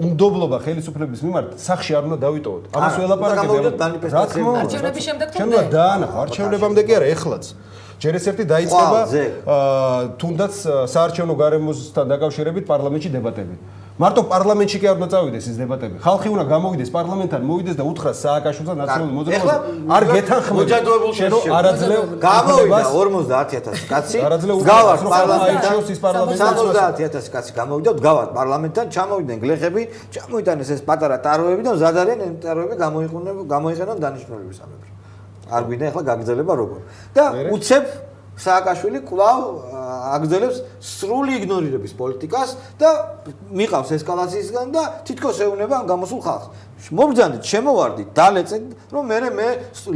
უმდობლობა ხელისუფლების მიმართ სახში არ უნდა დავიტოვოთ. ამას ველაპარაკებთ. რა თქმა უნდა, არჩევნების შემდეგ ჩვენ უნდა დაანახო, არჩევნებამდე კი არა, ეხლაც. ჯერ ეს ერთი დაიწყება თუნდაც საარჩევნო გარემოსთან დაკავშირებით პარლამენტში დებატები. მარტო პარლამენტში კი არ უნდა წავიდეს ეს დებატები. ხალხი უნდა გამოვიდეს პარლამენტთან, მოვიდეს და უთხრას სააკაშვილს და ნაციონალურ მოძრაობას. არ გეთანხმები. შენ რომ არაძლევ გამოვიდა 50000 კაცი. გავარ პარლამენტთან 70000 კაცი გამოვიდა, გავარ პარლამენტთან, ჩამოვიდნენ გლეხები, ჩამოიტანეს ეს პატარა ტაროები და მზად არიან ეს ტაროები გამოიყენონ დანიშნულებისამებრ. არ გვინდა ახლა გაგრძელება როგორ. და უცებ სააკაშვილი კვლავ აგრძელებს სრული იგნორირების პოლიტიკას და მიყავს ესკალაციისგან და თითქოს ეუბნება ამ გამოსულ ხალხს. მობრძანდით, შემოვარდით, დალეწეთ, რომ მე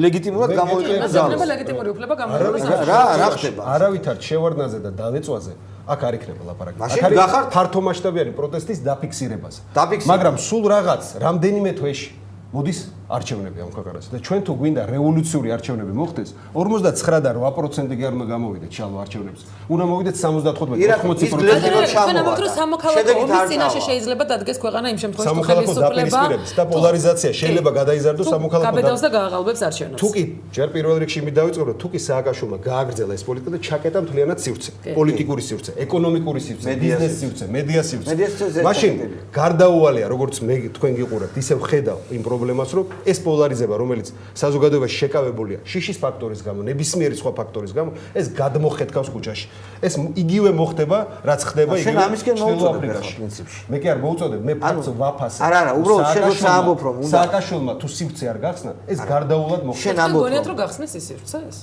ლეგიტიმურად გამოვიყენებ ძალას. ეს ლეგიტიმური უფლება გამოიყენოს. რა ხდება? არავითარ შევარდნაზე და დალეწვაზე აქ არ იქნება ლაპარაკი. აქ გახართ ფართო მასშტაბიანი პროტესტის დაფიქსირებაზე. მაგრამ სულ რაღაც რამდენიმე თვეში მოდის არჩევნები ამ ქვეყანაში და ჩვენ თუ გვინდა რევოლუციური არჩევნები მოხდეს 59 და 8% კი არ უნდა გამოვიდეთ შალვა არჩევნებს. უნდა მოვიდეთ 75-80%. სამოქალაქო ომის წინაშე შეიძლება დადგეს ქვეყანა იმ შემთხვევაში თუ ხელისუფლება და პოლარიზაცია შეიძლება გადაიზარდოს სამოქალაქო გაბედავს და გააღალბებს არჩევნებს. თუ კი ჯერ პირველ რიგში იმით დავიწყო რომ თუ კი სააკაშვილმა გააგრძელა ეს პოლიტიკა და ჩაკეტა მთლიანად სივრცე, პოლიტიკური სივრცე, ეკონომიკური სივრცე, ბიზნეს სივრცე, მედია სივრცე. მაშინ გარდაუვალია როგორც მე თქვენ გიყურებთ, ისევ ხედავ იმ პრობლემას რომ ეს პოლარიზება, რომელიც საზოგადოებაში შეკავებულია შიშის ფაქტორის გამო, ნებისმიერი სხვა ფაქტორის გამო, ეს გადმოხეთქავს ქუჩაში. ეს იგივე მოხდება, რაც ხდება იგივე. შენ ამისკენ მოუწოდებ პრინციპში. მე კი არ მოუწოდებ, მე ფაქტს ვაფასებ. არა, უბრალოდ შენ როცა ამბობ რომ სააკაშვილმა თუ სივრცე არ გახსნა, ეს გარდაულად მოხდება. შენ ამბობ რომ გახსნეს ეს სივრცე ეს?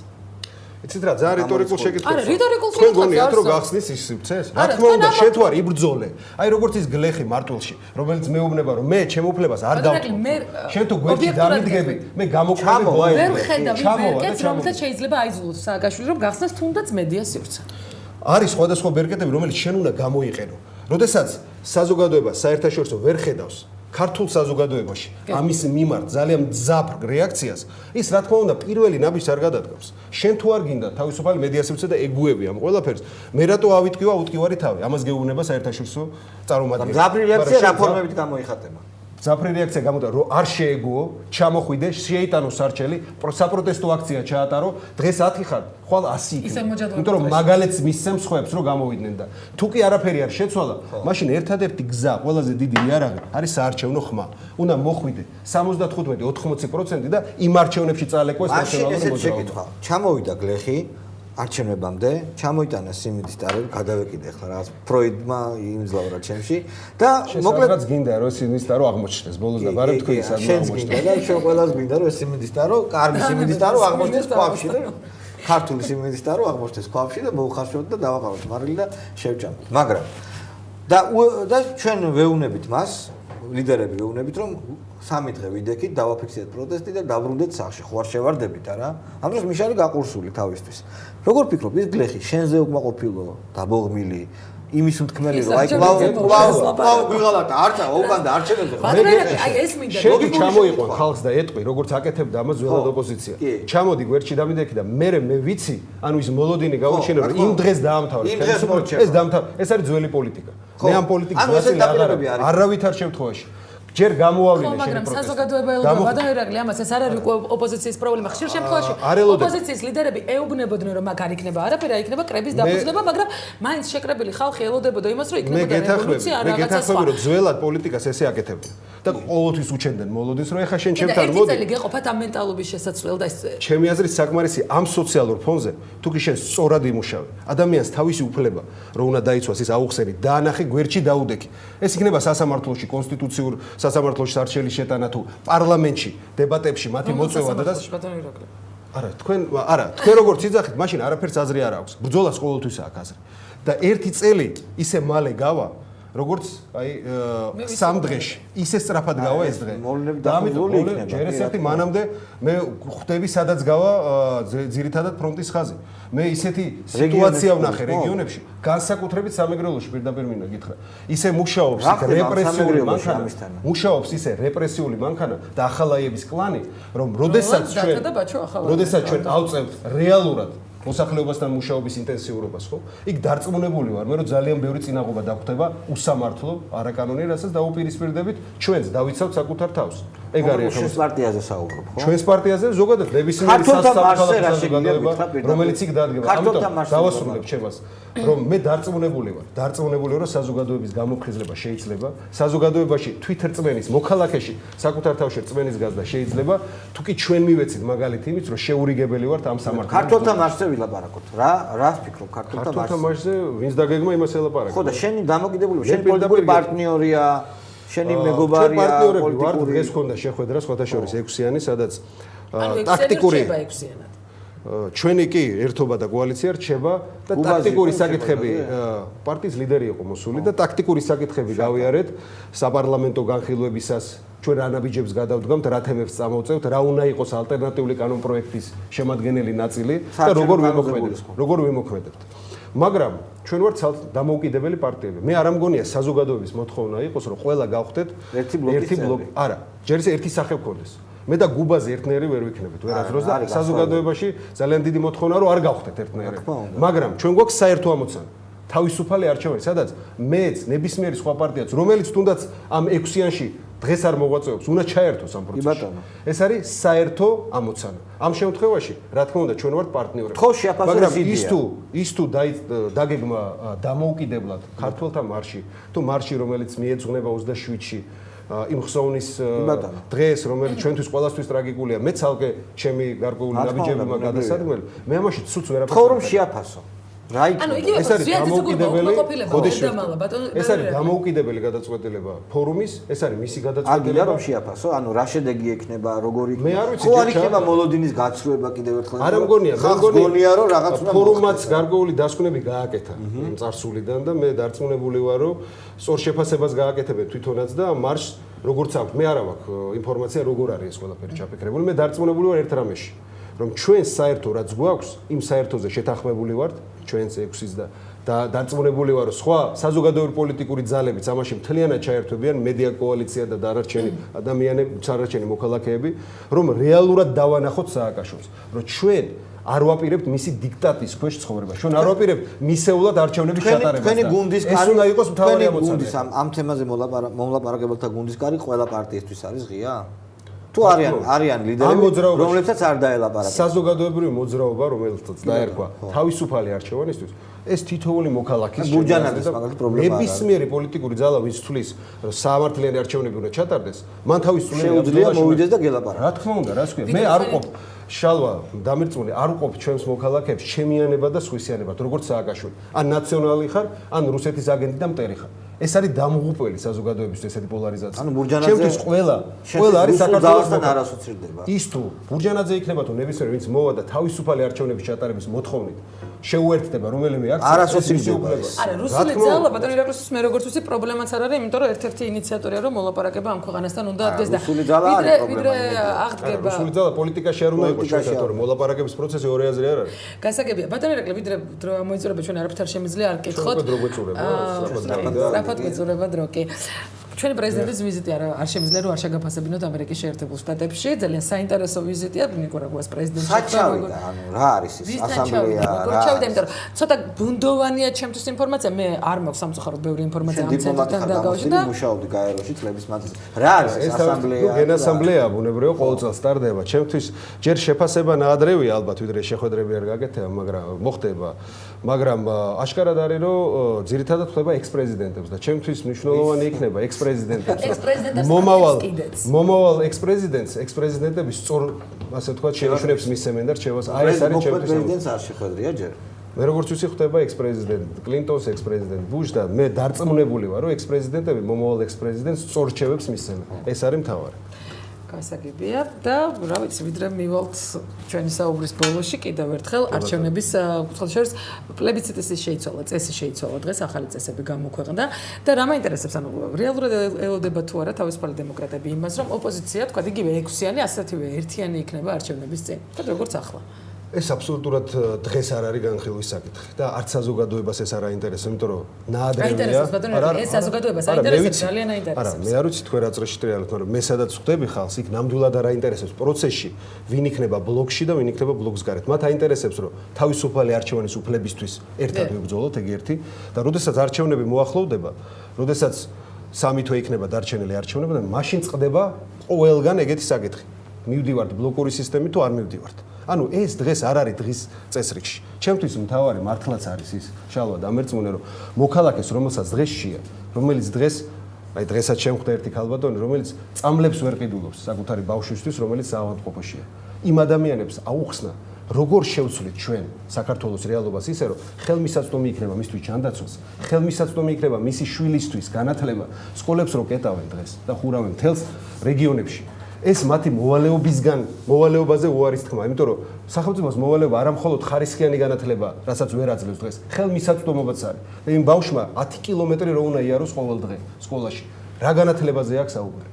იცით რა, ძალიან რიტორიკულ შეკითხვას. არა, რიტორიკულ თქვენ შეკითხვას გონიათ რომ არ გახსნის ის სივრცეს? რა არა, თქმა უნდა, თქვენ შენ თუ არ იბრძოლე. აი როგორც ის გლეხი მარტვილში, რომელიც მეუბნება რომ მე ჩემ უფლებას არ დავტოვ. შენ თუ გვერდში დამიდგები, მე გამოკვები ვერ ხედავ ვერკეთს, რომელსაც შეიძლება აიძულოს სააკაშვილი რომ გახსნას თუნდაც მედია სივრცე. არის სხვადასხვა ბერკეტები, რომელიც შენ უნდა გამოიყენო. როდესაც საზოგადოება საერთაშორისო ვერ ხედავს ქართულ საზოგადოებაში ამის მიმართ ძალიან მძაფრ რეაქციას, ის რა თქმა უნდა პირველი ნაბიჯს არ გადადგავს. შენ თუ არ გინდა თავისუფალი მედია სივრცე და ეგუები ამ ყველაფერს, მე რატო ავიტკივა უტკივარი თავი? ამას გეუბნება საერთაშორისო წარმომადგენლები. მძაფრი რეაქცია რა ფორმებით გამოიხატება? მძაფრი რეაქცია გამოდა, რომ არ შეეგუო, ჩამოხვიდე, შეიტანო სარჩელი, საპროტესტო აქცია ჩაატარო, დღეს 10 ხარ, ხვალ 100 იქნება. იმიტომ რომ მაგალითს მისცემს ხოებს, რომ გამოვიდნენ და თუ კი არაფერი არ შეცვალა, მაშინ ერთადერთი გზა, ყველაზე დიდი იარაღი არის საარჩევნო ხმა. უნდა მოხვიდე 75-80% და იმ არჩევნებში წაალეკვეს ნაციონალური მოძრაობა. შეკითხვა. ჩამოვიდა გლეხი არჩევნებამდე, ჩამოიტანა სიმინდის ტარები, გადავეკიდე ახლა რაღაც ფროიდმა იმძლავრა ჩემში და მოკლედ რაც გინდა რომ სიმინდის ტარო აღმოჩნდეს ბოლოს და ბარემ თქვი ის არ აღმოჩნდა და ჩვენ ყველას გინდა რომ სიმინდის ტარო, კარგი სიმინდის ტარო აღმოჩნდეს ქვაბში და ქართული სიმინდის ტარო აღმოჩნდეს ქვაბში და მოუხარშოთ და დავაყაროთ მარილი და შევჭამოთ. მაგრამ და ჩვენ ვეუბნებით მას, ლიდერები ვეუბნებით რომ 3 დღე ვიდექით, დავაფიქსირეთ პროტესტი და დაბრუნდეთ სახლში. ხო არ შევარდებით არა? ამ დროს მიშალი გაყურსული თავისთვის. როგორ ფიქრობ, ის გლეხი შენზე უკმაყოფილო, დაბოღმილი, იმის უთქმელი რომ აი კлау ვიღალატა არცა უკანდა არჩევნებზე. აი ეს მინდა შეგი ჩამოიყვან ხალხს და ეტყვი როგორც აკეთებდა ამას ძველად ოპოზიცია. ჩამოდი გვერდში დამიდექი და მე ვიცი, ანუ ის მოლოდინი გავუჩინე რომ იმ დღეს დაამთავრე. ეს დაამთავრე. ეს არის ძველი პოლიტიკა. მე ამ პოლიტიკის ნაწილი არავით არ შევთხოვაში. ჯერ გამოავლინე შენ პროტესტი. მაგრამ საზოგადოება ელოდება და ერაგლი ამას ეს არ არის ოპოზიციის პრობლემა. ხშირ შემთხვევაში ოპოზიციის ლიდერები ეუბნებოდნენ რომ მაგ არ იქნება არაფერი, არ იქნება კრების დაფუძნება, მაგრამ მაინც შეკრებილი ხალხი ელოდებოდა იმას რომ იქნებოდა რევოლუცია ან რაღაცა სხვა. მე გეთახმები რომ ძველად პოლიტიკას ესე აკეთებდნენ და ყოველთვის უჩენდნენ მოლოდინს რომ ეხა შენ ჩემთან მოდი. ერთი წელი გეყოფათ ამ მენტალობის შესაცვლელ და ეს ჩემი აზრით საკმარისი ამ სოციალურ ფონზე თუ კი შენ სწორად იმუშავე ადამიანს თავისი უფლება რომ უნდა დაიცვას ის აუხსენი დაანახი გვერდში დაუდექი. ეს იქნება სასამართლოში კონსტიტუციურ სასამართლოში სარჩელის შეტანა თუ პარლამენტში დებატებში მათი მოწვევა და არა თქვენ როგორც იძახით მაშინ არაფერს აზრი არ აქვს ბრძოლას ყოველთვის აქვს აზრი და ერთი წელი ისე მალე გავა როგორც აი 3 დღეში ისე სწრაფად გავა ეს დღე და ამიტომ ჯერ ეს ერთი მანამდე მე ხვდები სადაც გავა ძირითადად ფრონტის ხაზი მე ისეთი სიტუაცია ვნახე რეგიონებში განსაკუთრებით სამეგრელოში პირდაპირ მინდა გითხრა ისე მუშაობს რეპრესიული მანქანა მუშაობს ისე რეპრესიული მანქანა და ახალაიების კლანი რომ როდესაც ჩვენ ავწევთ რეალურად მოსახლეობასთან მუშაობის ინტენსიურობას, ხო? იქ დარწმუნებული ვარ, მე რომ ძალიან ბევრი წინაღობა დაგვხდება უსამართლო, არაკანონიერ, რასაც დაუპირისპირდებით ჩვენს დავიცავთ საკუთარ თავს. ეგ არის ჩვენს პარტიაზე საუბრობ, ხო? ჩვენს პარტიაზე ზოგადად ნებისმიერი საზოგადოება, რომელიც იქ დადგება. ამიტომ დავასრულებ ჩემას, რომ მე დარწმუნებული ვარ, რომ საზოგადოების გამოფხიზლება შეიძლება, საზოგადოებაში თვითრწმენის მოქალაქეში საკუთარ თავში რწმენის გაზრდა შეიძლება, თუ კი ჩვენ მივეცით მაგალითი იმით, რომ შეურიგებელი ვართ ამ სამართლით. ქართულთა მასზე ვილაპარაკოთ. რა ფიქრობ ქართულთა მასზე, ვინც დაგეგმა იმას ელაპარაკე. ხო და შენი დამოკიდებულება, შენი პოლიტიკური პარტნიორია, შენი მეგობარია, პოლიტიკური ვარ, დღეს ქონდა შეხვედრა სხვათა შორის 6-იანი, სადაც ტაქტიკური ჩვენი კი ერთობა და კოალიცია რჩება და ტაქტიკური საკითხები პარტიის ლიდერი იყო მოსული და ტაქტიკური საკითხები გავიარეთ საპარლამენტო განხილვებისას ჩვენ რა ნაბიჯებს გადავდგამთ, რა თემებს წამოვწევთ, რა უნდა იყოს ალტერნატიული კანონპროექტის შემადგენელი ნაწილი და როგორ ვიმოქმედებთ. მაგრამ ჩვენ ვართ დამოუკიდებელი პარტიები. მე არ ამგონია საზოგადოების მოთხოვნა იყოს, რომ ყველა გავხდეთ ერთი ბლოკი. არა, ჯერ ისე ერთი სახე გქონდეს. მე და გუბაზე ერთნაირი ვერ ვიქნებით ვერასდროს და საზოგადოებაში ძალიან დიდი მოთხოვნა რომ არ გავხდეთ ერთნაირი. მაგრამ ჩვენ გვაქვს საერთო ამოცანა. თავისუფალი არჩევანი, სადაც მეც ნებისმიერი სხვა პარტიაც, რომელიც თუნდაც ამ 6-იანში დღეს არ მოღვაწეობს, უნდა ჩაერთოს ამ პროცესში. ეს არის საერთო ამოცანა. ამ შემთხვევაში, რა თქმა უნდა, ჩვენ ვართ პარტნიორები. მაგრამ ის თუ დაგეგმა დამოუკიდებლად ქართველთა მარში, თუ მარში, რომელიც მიეძღვნება 27-ში იმ ხსოვნის დღეს, რომელიც ჩვენთვის ყველასთვის ტრაგიკულია, მე ცალკე ჩემი გარკვეული ნაბიჯები მაგ გადასადგმელი, მე ამაში ცუც ვერაფერს ხო რომ შეაფასო. რა ანუ იქნება? იგივე ეს არის დამოუკიდებელი ეს არის დამოუკიდებელი გადაწყვეტილება ფორუმის, ეს არის მისი აგია გადაწყვეტილება. რომ შეაფასო, ანუ რა შედეგი ექნება, როგორი მე არ ვიცი, ხო არ ჯერ იქნება ჩავ- მოლოდინის გაცვლება კიდევ ერთხელ. არ მგონია, მე ხალხს გონია რომ რაღაც უნდა ფორუმაც გარკვეული დასკვნები გააკეთა იმ წარსულიდან და მე დარწმუნებული ვარ რომ სწორ შეფასებას გააკეთებენ თვითონაც და მარშს როგორც აქვს მე არა მაქვს ინფორმაცია როგორ არის ეს ყველაფერი ჩაფიქრებული მე დარწმუნებული ვარ ერთ რამეში რომ ჩვენ საერთო რაც გვაქვს იმ საერთოზე შეთანხმებული ვართ ჩვენს 6-ის და დარწმუნებული ვარ რომ სხვა საზოგადოებრივი პოლიტიკური ძალებიც ამაში მთლიანად ჩაერთვებიან მედია კოალიცია და დანარჩენი ადამიანები, დანარჩენი მოქალაქეები, რომ რეალურად დავანახოთ სააკაშოს, რომ ჩვენ არ ვაპირებთ მისი დიქტატის ქვეშ ცხოვრება. ჩვენ არ ვაპირებთ მისეულად არჩევნების შეტარებას. თქვენი გუნდის ეს უნდა იყოს მთავარი ამოცანა. გუნდის ამ თემაზე მოლაპარაკებელთა გუნდის კარი ყველა პარტიისთვის არის ღია? თუ არიან ლიდერები, რომლებსაც არ დაელაპარაკებთ. საზოგადოებრივი მოძრაობა, რომელსაც დაერქვა თავისუფალი არჩევანისთვის, ეს თითოეული მოქალაქის ბურჯანაძის მაგალითად პრობლემა არის. ნებისმიერი პოლიტიკური ძალა ვინც თulis რომ სამართლიანი არჩევნები უნდა ჩატარდეს, მან თავის შეუძლია მოვიდეს და გელაპარაკოს. რა თქმა უნდა, რას ქვია? მე არ ვყოფ შალვა დამირწმუნე არ ვყოფ ჩვენს მოქალაქეებს შემიანება და სხვისიანებად, როგორც სააკაშვილი. ან ნაციონალი ხარ, ან რუსეთის აგენტი და მტერი ხარ. ეს არის დამღუპველი საზოგადოებისთვის ესეთი პოლარიზაცია. ანუ ბურჯანაძე ჩემთვის ყველა არის საქართველოსთან არ ასოცირდება. ის თუ ბურჯანაძე იქნება თუ ნებისმიერი ვინც მოვა და თავისუფალი არჩევნების ჩატარების მოთხოვნით შეუერთდება რომელიმე აქცია არ ასოცირდება. არა, რუსული ძალა ბატონო ირაკლისთვის მე როგორც ვიცი პრობლემაც არ არის, იმიტომ რომ ერთ-ერთი ინიციატორია რომ მოლაპარაკება ამ ქვეყანასთან უნდა ადგეს და რუსული ძალა არის პრობლემა. აღდგება. რუსული ძალა პოლიტიკაში არ უნდა იყოს შეთანხმება, მოლაპარაკების პროცესი ორი აზრი არ არის. გასაგებია, ბატონო ირაკლი, ვიდრე დრო ამოიწურება ჩვენ არაფერ არ შემიძლია არ კითხოთ. დრო გვეწურება, სწრაფად გვეწურება დრო კი. ჩვენი პრეზიდენტის ვიზიტი არ შემიძლია რომ არ შეგაფასებინოთ ამერიკის შეერთებულ შტატებში. ძალიან საინტერესო ვიზიტია ნიკარაგუას პრეზიდენტს. საჩავიდა, ანუ რა არის ეს ასამბლეა რა? ჩავიდა, იმიტომ რომ ცოტა ბუნდოვანია ჩემთვის ინფორმაცია. მე არ მაქვს სამწუხაროდ ბევრი ინფორმაცია ამ ცენტრთან დაკავშირებით და მუშაობდი გაეროში წლების მანძილზე. რა არის ეს ასამბლეა? გენასამბლეა ბუნებრივია ყოველ წელს ტარდება. ჩემთვის ჯერ შეფასება ნაადრევია ალბათ ვიდრე შეხვედრები არ გაკეთება, მაგრამ მოხდება. მაგრამ აშკარად არის რომ ძირითადად ხდება ექს-პრეზიდენტებს და ჩემთვის მნიშვნელოვანი იქნება ექს-პრეზიდენტებს მომავალ ექს-პრეზიდენტების სწორ ასე ვთქვათ შენიშვნებს მისცემენ და რჩევას აი ეს არის ჩემთვის პრეზიდენტს არ შეხვედრია ჯერ მე როგორც ვიცი ხდება ექს-პრეზიდენტ კლინტონს ექს-პრეზიდენტ ბუშ და მე დარწმუნებული ვარ რომ ექს-პრეზიდენტები მომავალ ექს-პრეზიდენტს სწორ რჩევებს მისცემენ ეს არის მთავარი გასაგებია და რა ვიცი ვიდრე მივალთ ჩვენი საუბრის ბოლოში კიდევ ერთხელ არჩევნების კუთხეშორის პლებიციტის შეიცვალა წესი შეიცვალა დღეს ახალი წესები გამოქვეყნდა და რა მაინტერესებს ანუ რეალურად ელოდება თუ არა თავისუფალი დემოკრატები იმას რომ ოპოზიცია თქვა იგივე 6-იანი ასეთივე ერთიანი იქნება არჩევნების წინ და როგორც ახლა ეს აბსოლუტურად დღეს არ არის განხილვის საკითხი და არც საზოგადოებას ეს არ აინტერესებს, იმიტომ რომ ნაადრევია. ეს საზოგადოებას აინტერესებს, ძალიან აინტერესებს. არა, მე არ ვიცი თქვენ რა წრეში ტრიალეთ, მაგრამ მე სადაც ხვდები ხალხს, იქ ნამდვილად არ აინტერესებს პროცესში, ვინ იქნება ბლოკში და ვინ იქნება ბლოკს გარეთ. მათ აინტერესებს, რომ თავისუფალი არჩევანის უფლებისთვის ერთად ვიბრძოლოთ, ეგ ერთი და როდესაც არჩევნები მოახლოვდება, როდესაც სამი თვე იქნება დარჩენილი არჩევნები და მაშინ წყდება ყველგან ეგეთი საკითხი. მივდივართ ბლოკური სისტემით თუ არ მივდივართ. ანუ ეს დღეს არ არის დღის წესრიგში. ჩემთვის მთავარი მართლაც არის ის, შალვა დამერწმუნე რომ მოქალაქეს რომელსაც დღეს შეა, რომელიც დღეს აი დღესაც შემხვდა ერთი ქალბატონი, რომელიც წამლებს ვერ ყიდულობს საკუთარი ბავშვისთვის, რომელიც საავადმყოფოშია. იმ ადამიანებს აუხსნა როგორ შევცვლით ჩვენ საქართველოს რეალობას ისე რომ ხელმისაწვდომი იქნება მისთვის ჯანდაცვას, ხელმისაწვდომი იქნება მისი შვილისთვის განათლება, სკოლებს რო კეტავენ დღეს და ხურავენ მთელს რეგიონებში. ეს მათი მოვალეობაზე უარის თქმა, იმიტომ რომ სახელმწიფოს მოვალეობა არა მხოლოდ ხარისხიანი განათლება, რასაც ვერ აძლევს დღეს, ხელმისაწვდომობაც არის. და იმ ბავშვმა 10 კილომეტრი რო უნდა იაროს ყოველ დღე სკოლაში. რა განათლებაზე აქვს საუბარი?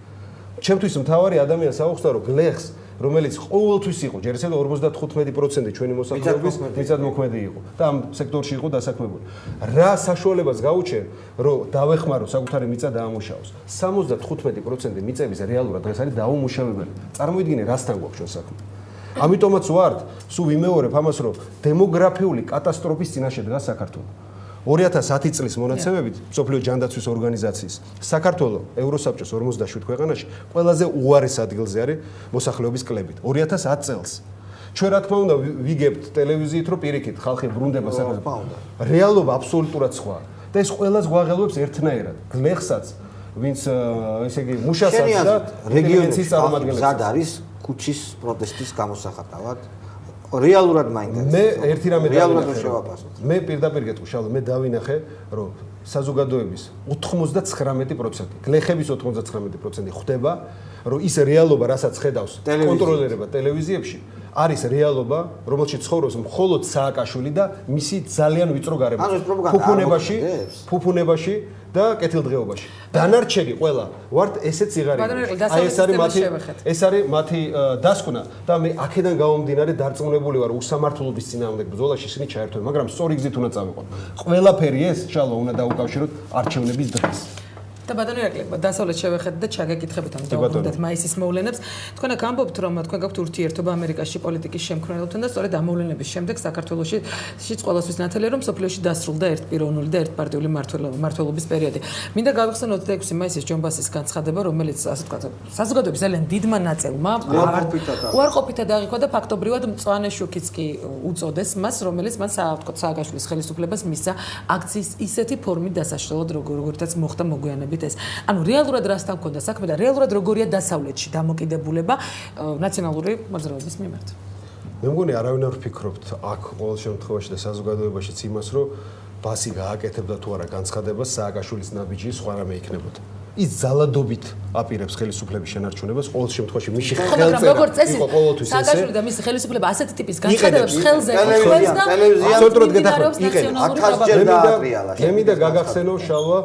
ჩემთვის მთავარი ადამიანს აუხსნა რომ გლეხს რომელიც ყოველთვის იყო, ჯერ ესე 55% ჩვენი მოსახლეობის მიწადმოქმედი იყო და ამ სექტორში იყო დასაქმებული. რა საშუალებას გაუჩენ, რომ დავეხმარო საკუთარი მიწა დაამუშავოს. 75% მიწების რეალურად დღეს არის დაუმუშავებელი. წარმოიდგინე, რასთან გვაქვს ჩვენ საქმე. ამიტომაც ვართ, სულ ვიმეორებ ამას, რომ დემოგრაფიული კატასტროფის წინაშე დგას საქართველო. 2010 წლის მონაცემებით მსოფლიო ჯანდაცვის ორგანიზაციის საქართველო ევროსაბჭოს 47 ქვეყანაში ყველაზე უარეს ადგილზე არის მოსახლეობის კლებით 2010 წელს. ჩვენ რა თქმა უნდა ვიგებთ ტელევიზიით რომ პირიქით ხალხი ბრუნდება საქართველოს. რეალობა აბსოლუტურად სხვა და ეს ყველას გვაღელვებს ერთნაირად. გლეხსაც ვინც ესე იგი მუშასაც და რეგიონის წარმომადგენლებს მზად არის ქუჩის პროტესტის გამოსახატავად რეალურად მაინტერესებს. მე ერთი რამე რეალურად დავინახე, შევაფასოთ. მე პირდაპირ გეტყვი, შალო, მე დავინახე, რომ საზოგადოების 99%, გლეხების 99% ხვდება, რომ ის რეალობა, რასაც ხედავს კონტროლერება ტელევიზიებში, არის რეალობა, რომელშიც ცხოვრობს მხოლოდ სააკაშვილი და მისი ძალიან ვიწრო გარემოება. ფუფუნებაში და კეთილდღეობაში. დანარჩენი ყველა ვართ ესეც იღარიბებს. ეს არის მათი დასკვნა და მე აქედან გამომდინარე დარწმუნებული ვარ უსამართლობის წინააღმდეგ ბრძოლაში ისინი ჩაერთვენ, მაგრამ სწორი გზით უნდა წავიყვან. ყველაფერი ეს შალო უნდა დაუკავშიროთ არჩევნების დღეს. და ბატონო ირაკლი, დასავლეთ შევეხეთ და ჩაგეკითხებით ამ დაუბრუნდეთ მაისის მოვლენებს. თქვენ აქ ამბობთ, რომ თქვენ გაქვთ ურთიერთობა ამერიკაში პოლიტიკის შემქმნელებთან და სწორედ ამ მოვლენების შემდეგ საქართველოში ყველასთვის ნათელია, რომ სოფლიოში დასრულდა ერთპიროვნული და ერთპარტიული მმართველობის პერიოდი. მინდა გავიხსენოთ 26 მაისის ჯონბასის განცხადება, რომელიც ასე ვთქვათ, საზოგადოების ძალიან დიდმა ნაწილმა უარყოფითად აღიქვა და ფაქტობრივად მწვანე შუქიც კი უწოდეს მას, რომელიც მან სააკაშვილის ხელისუფლებას მისცა აქციის ისეთი ფორმით დასაშლელად, როგორითაც მოხდა მოგვიანებით. ანუ რეალურად რასთან მქონდა საქმე და რეალურად როგორია დასავლეთში დამოკიდებულება ნაციონალური მოძრაობის მიმართ. მე მგონი არავინ არ ვფიქრობთ აქ ყოველ შემთხვევაში და საზოგადოებაშიც იმას, რომ ბასი გააკეთებდა თუ არა განცხადებას სააკაშვილის ნაბიჯი სხვა რამე იქნებოდა. ის ძალადობით აპირებს ხელისუფლების შენარჩუნებას ყოველ შემთხვევაში მისი ხელწერა იყო ყოველთვის ესე. სააკაშვილი და მისი ხელისუფლება ასეთი ტიპის განცხადებებს ხელზე უთქვეს და აბსოლუტურად გეთახმებით. მე მინდა გაგახსენო შალვა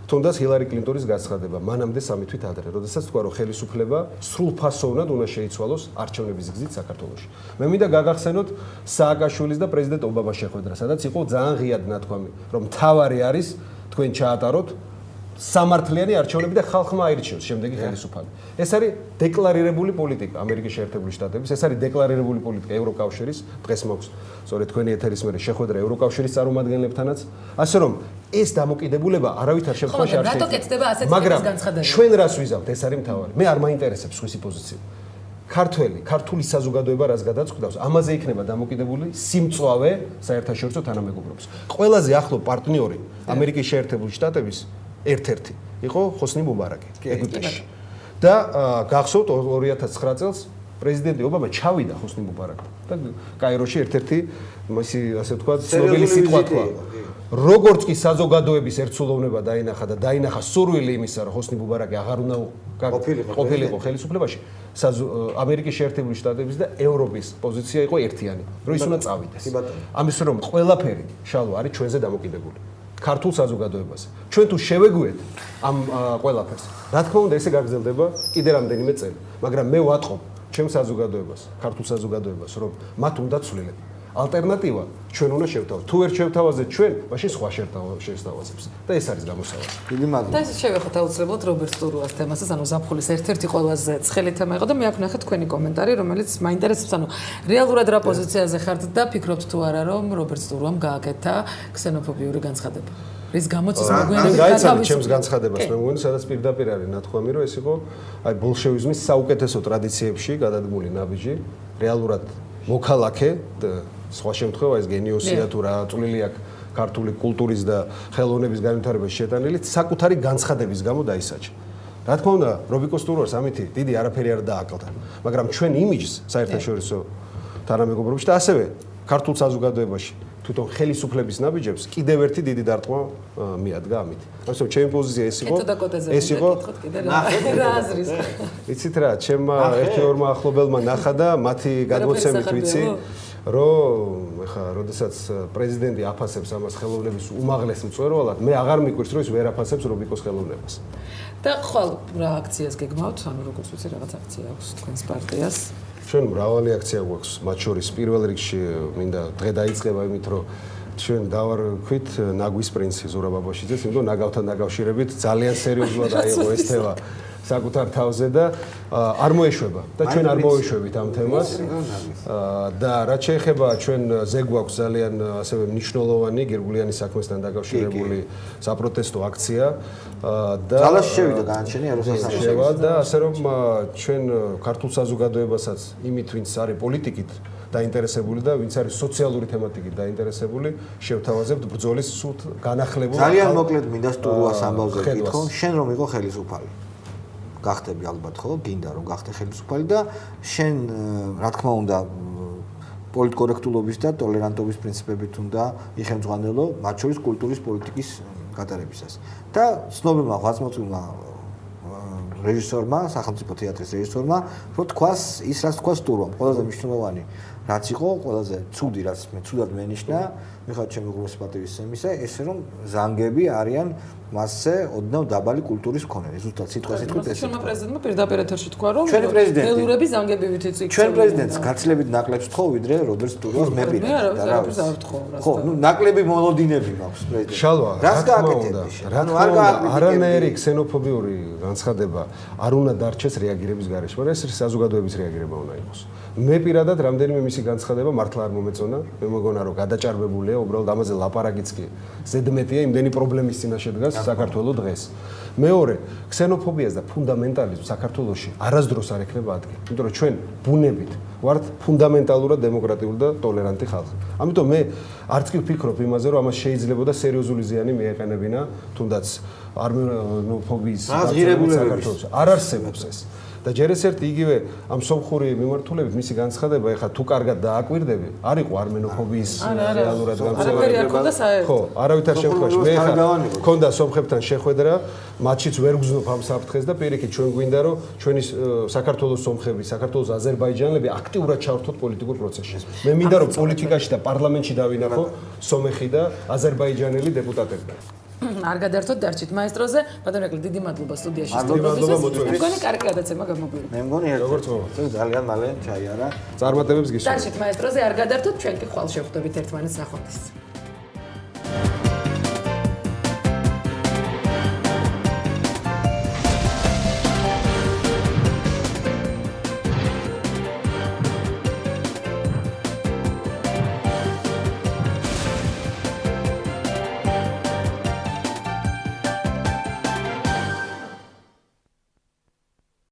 თუნდაც ჰილარი კლინტონის განცხადება მანამდე 3 თვით ადრე, როდესაც თქვა რომ ხელისუფლება სრულფასოვნად უნდა შეიცვალოს არჩევნების გზით საქართველოში. მე მინდა გაგახსენოთ სააკაშვილის და პრეზიდენტ ობამას შეხვედრა, სადაც იყო ძალიან ღიად ნათქვამი, რომ თავარი არის თქვენ ჩაატაროთ სამართლიანი არჩევნები და ხალხმა აირჩიოს შემდეგი ხელისუფალი. ეს არის დეკლარირებული პოლიტიკა ამერიკის შეერთებული შტატების, ეს არის დეკლარირებული პოლიტიკა ევროკავშირის, დღეს მაქვს სწორედ თქვენი ეთერის მერე შეხვედრა ევროკავშირის წარმომადგენლებთანაც, ასე რომ ეს დამოკიდებულება არავითარ შემთხვევაში არ შეიძლება. მაგრამ ჩვენ რას ვიზავთ, ეს არის მთავარი. მე არ მაინტერესებს სხვისი პოზიცია. ქართული საზოგადოება რას გადაწყვეტავს, ამაზე იქნება დამოკიდებული სიმწვავე საერთაშორისო თანამეგობრობის. ყველაზე ახლო პარტნიორი ამერიკის შეერთებული შტატების ერთ-ერთი იყო ხოსნი მუბარაკი ეგვიპტეში. და გახსოვთ 2009 წელს პრეზიდენტი ობამა ჩავიდა ხოსნი მუბარაკი და კაიროში ერთ-ერთი მისი ასე ვთქვათ ცნობილი სიტყვა თქვა. როგორც კი საზოგადოების ერთსულოვნება დაინახა და დაინახა სურვილი იმისა, რომ ხოსნი მუბარაკი აღარ უნდა ყოფილიყო ხელისუფლებაში, ამერიკის შეერთებული შტატების და ევროპის პოზიცია იყო ერთიანი, რომ ის უნდა წავიდეს. ამის რომ ყველაფერი შალო არის ჩვენზე დამოკიდებული. ქართულ საზოგადოებას. ჩვენ თუ შევეგუეთ ამ ყველაფერს, რა თქმა უნდა ესე გაგრძელდება კიდე რამდენიმე წელი, მაგრამ მე ვატყობ ჩემ საზოგადოებას, ქართულ საზოგადოებას, რომ მათ უნდა ცვლილებ. ალტერნატივა ჩვენ უნდა შევთავაზოთ. თუ ვერ შევთავაზეთ ჩვენ, მაშინ სხვა შევთავაზებს. და ეს არის გამოსავალი. დიდი მადლობა. და ეს შევეხოთ აუცილებლად რობერტ სტურუას თემასაც, ანუ ზაფხულის ერთ-ერთი ყველაზე ცხელი თემა იყო და მე აქ ნახეთ თქვენი კომენტარი, რომელიც მაინტერესებს, ანუ რეალურად რა პოზიციაზე ხართ და ფიქრობთ თუ არა, რომ რობერტ სტურუამ გააკეთა ქსენოფობიური განცხადება. რის გამოც ის მოგვიანებით გაიცანით ჩემს განცხადებას, მე მგონი, სადაც პირდაპირ არის ნათქვამი, რომ ეს იყო აი ბოლშევიზმის საუკეთესო ტრადიციებში გადადგმული ნაბიჯი, რეალურად მოქალაქე და სხვა შემთხვევა ეს გენიოსია თუ რა წვლილი აქვს ქართული კულტურის და ხელოვნების განვითარებაში შეტანილი საკუთარი განცხადების გამო დაისაჯა. რა თქმა უნდა, რობიკო სტურუას ამითი დიდი არაფერი არ დააკლდა, მაგრამ ჩვენ იმიჯს საერთაშორისო თანამეგობრობაში და ასევე ქართულ საზოგადოებაში თვითონ ხელისუფლების ნაბიჯებს კიდევ ერთი დიდი დარტყმა მიადგა ამით. ასე რომ ჩემი პოზიცია ეს იყო რა აზრის. იცით რა, ჩემმა ერთი-ორმა ახლობელმა ნახა და მათი გადმოცემით ვიცი რომ ეხა როდესაც პრეზიდენტი აფასებს ამას ხელოვნების უმაღლეს მწვერვალად, მე აღარ მიგვირს რომ ის ვერ აფასებს რობიკოს ხელოვნებას. და ხვალ რა აქციას გეგმავთ, ანუ როგორც ვიცი რაღაც აქცია აქვს თქვენს პარტიას. ჩვენ მრავალი აქცია გვაქვს, მათ შორის პირველ რიგში მინდა დღე დაიწყება იმით, რომ ჩვენ დავარქვით ნაგვის პრინცი ზურაბ აბაშიძეს, იმიტომ ნაგავთან დაკავშირებით ძალიან სერიოზულად აიღო ეს თემა საკუთარ თავზე და არ მოეშვება და ჩვენ არ მოეშვებით ამ თემას. და რაც შეეხება ჩვენ ზე გვაქვს ძალიან ასევე მნიშვნელოვანი გერგულიანის საქმესთან დაკავშირებული საპროტესტო აქცია და ძალაში შევიდა განაჩენი ეროსასამართლოს და ასე რომ ჩვენ ქართულ საზოგადოებასაც იმით ვინც არის პოლიტიკით დაინტერესებული და ვინც არის სოციალური თემატიკით დაინტერესებული შევთავაზებთ ბრძოლის სულ განახლებულ ძალიან მოკლედ მინდა სტურუას ამბავზე ვკითხო, შენ რომ იყო ხელისუფალი გახდები ალბათ ხო, გინდა რომ გახდე ხელისუფალი და შენ რა თქმა უნდა პოლიტკორექტულობის და ტოლერანტობის პრინციპებით უნდა იხელმძღვანელო, მათ შორის კულტურის პოლიტიკის გატარებისას. და ცნობილმა ღვაწლმოწმულმა რეჟისორმა, სახელმწიფო თეატრის რეჟისორმა, რომ თქვას ის რაც თქვას ტურვამ, ყველაზე მნიშვნელოვანი რაც იყო, ყველაზე ცუდი რაც მე ცუდად მენიშნა, მიხართ ჩემი გულის პატივისცემისა, ესე რომ ზანგები არიან მასზე ოდნავ დაბალი კულტურის მქონე. ზუსტად სიტყვასიტყვით ეს. ჩვენმა პრეზიდენტმა პირდაპირ ეთერში თქვა, რომ ჩვენი პრეზიდენტი ველურები ზანგებივით იწიქცენ. ჩვენ პრეზიდენტს გაცილებით ნაკლებს თხოვ, ვიდრე რობერტს ტუროს მე მე არავის არ ვთხოვ, ხო, ნუ ნაკლები მოლოდინები მაქვს პრეზიდენტს. შალვა, რას რა თქმა გააკეთებდი? უნდა, რა თქმა უნდა, არანაირი ქსენოფობიური განცხადება არ უნდა დარჩეს რეაგირების გარეშე, მაგრამ ეს საზოგადოების რეაგირება უნდა იყოს. მე პირადად რამდენიმე მისი განცხადება მართლა არ მომეწონა. მე მეგონა რომ გადაჭარბებულია, უბრალოდ ამაზე ლაპარაკიც კი ზედმეტია, იმდენი პრობლემის წინაშე დგას საქართველოს დღეს. მეორე, ქსენოფობიას და ფუნდამენტალიზმს საქართველოში არასდროს არ ექნება ადგილი. იმიტომ რომ ჩვენ ბუნებით ვართ ფუნდამენტალურად დემოკრატიული და ტოლერანტი ხალხი. ამიტომ მე არც კი ვფიქრობ იმაზე, რომ ამას შეიძლებოდა სერიოზული ზიანი მიეყენებინა, თუნდაც არმენოფობიის საქართველოს. არ არსებობს ეს. და ჯერ ეს ერთი იგივე ამ სომხური მიმართულებით მისი განცხადება, ეხლა თუ კარგად დააკვირდები, არ იყო არმენოფობიის რეალურად გამოსავალებელი. ხო, არავითარ შემთხვევაში მე ეხლა მქონდა სომხებთან შეხვედრა, მათშიც ვერ გზნობ ამ საფრთხეს და პირიქით ჩვენ გვინდა რომ ჩვენი საქართველოს სომხები, საქართველოს აზერბაიჯანელები აქტიურად ჩავერთოთ პოლიტიკურ პროცესში. მე მინდა რომ პოლიტიკაში და პარლამენტში დავინახო სომეხი და აზერბაიჯანელი დეპუტატები. არ გადაერთოთ დარჩით მაესტროზე, ბატონო ეკლე დიდი მადლობა სტუდიაში სტუმრობისთვის. მეგონი კარგი გადაცემა გამოგვიყვება. მე მგონი როგორც ძალიან მალე ჩაიარა. წარმატებებს გისურვებთ. დარჩით მაესტროზე არ გადაერთოთ, ჩვენ კი ხვალ შევხვდებით ერთმანეთს ნახვამდის.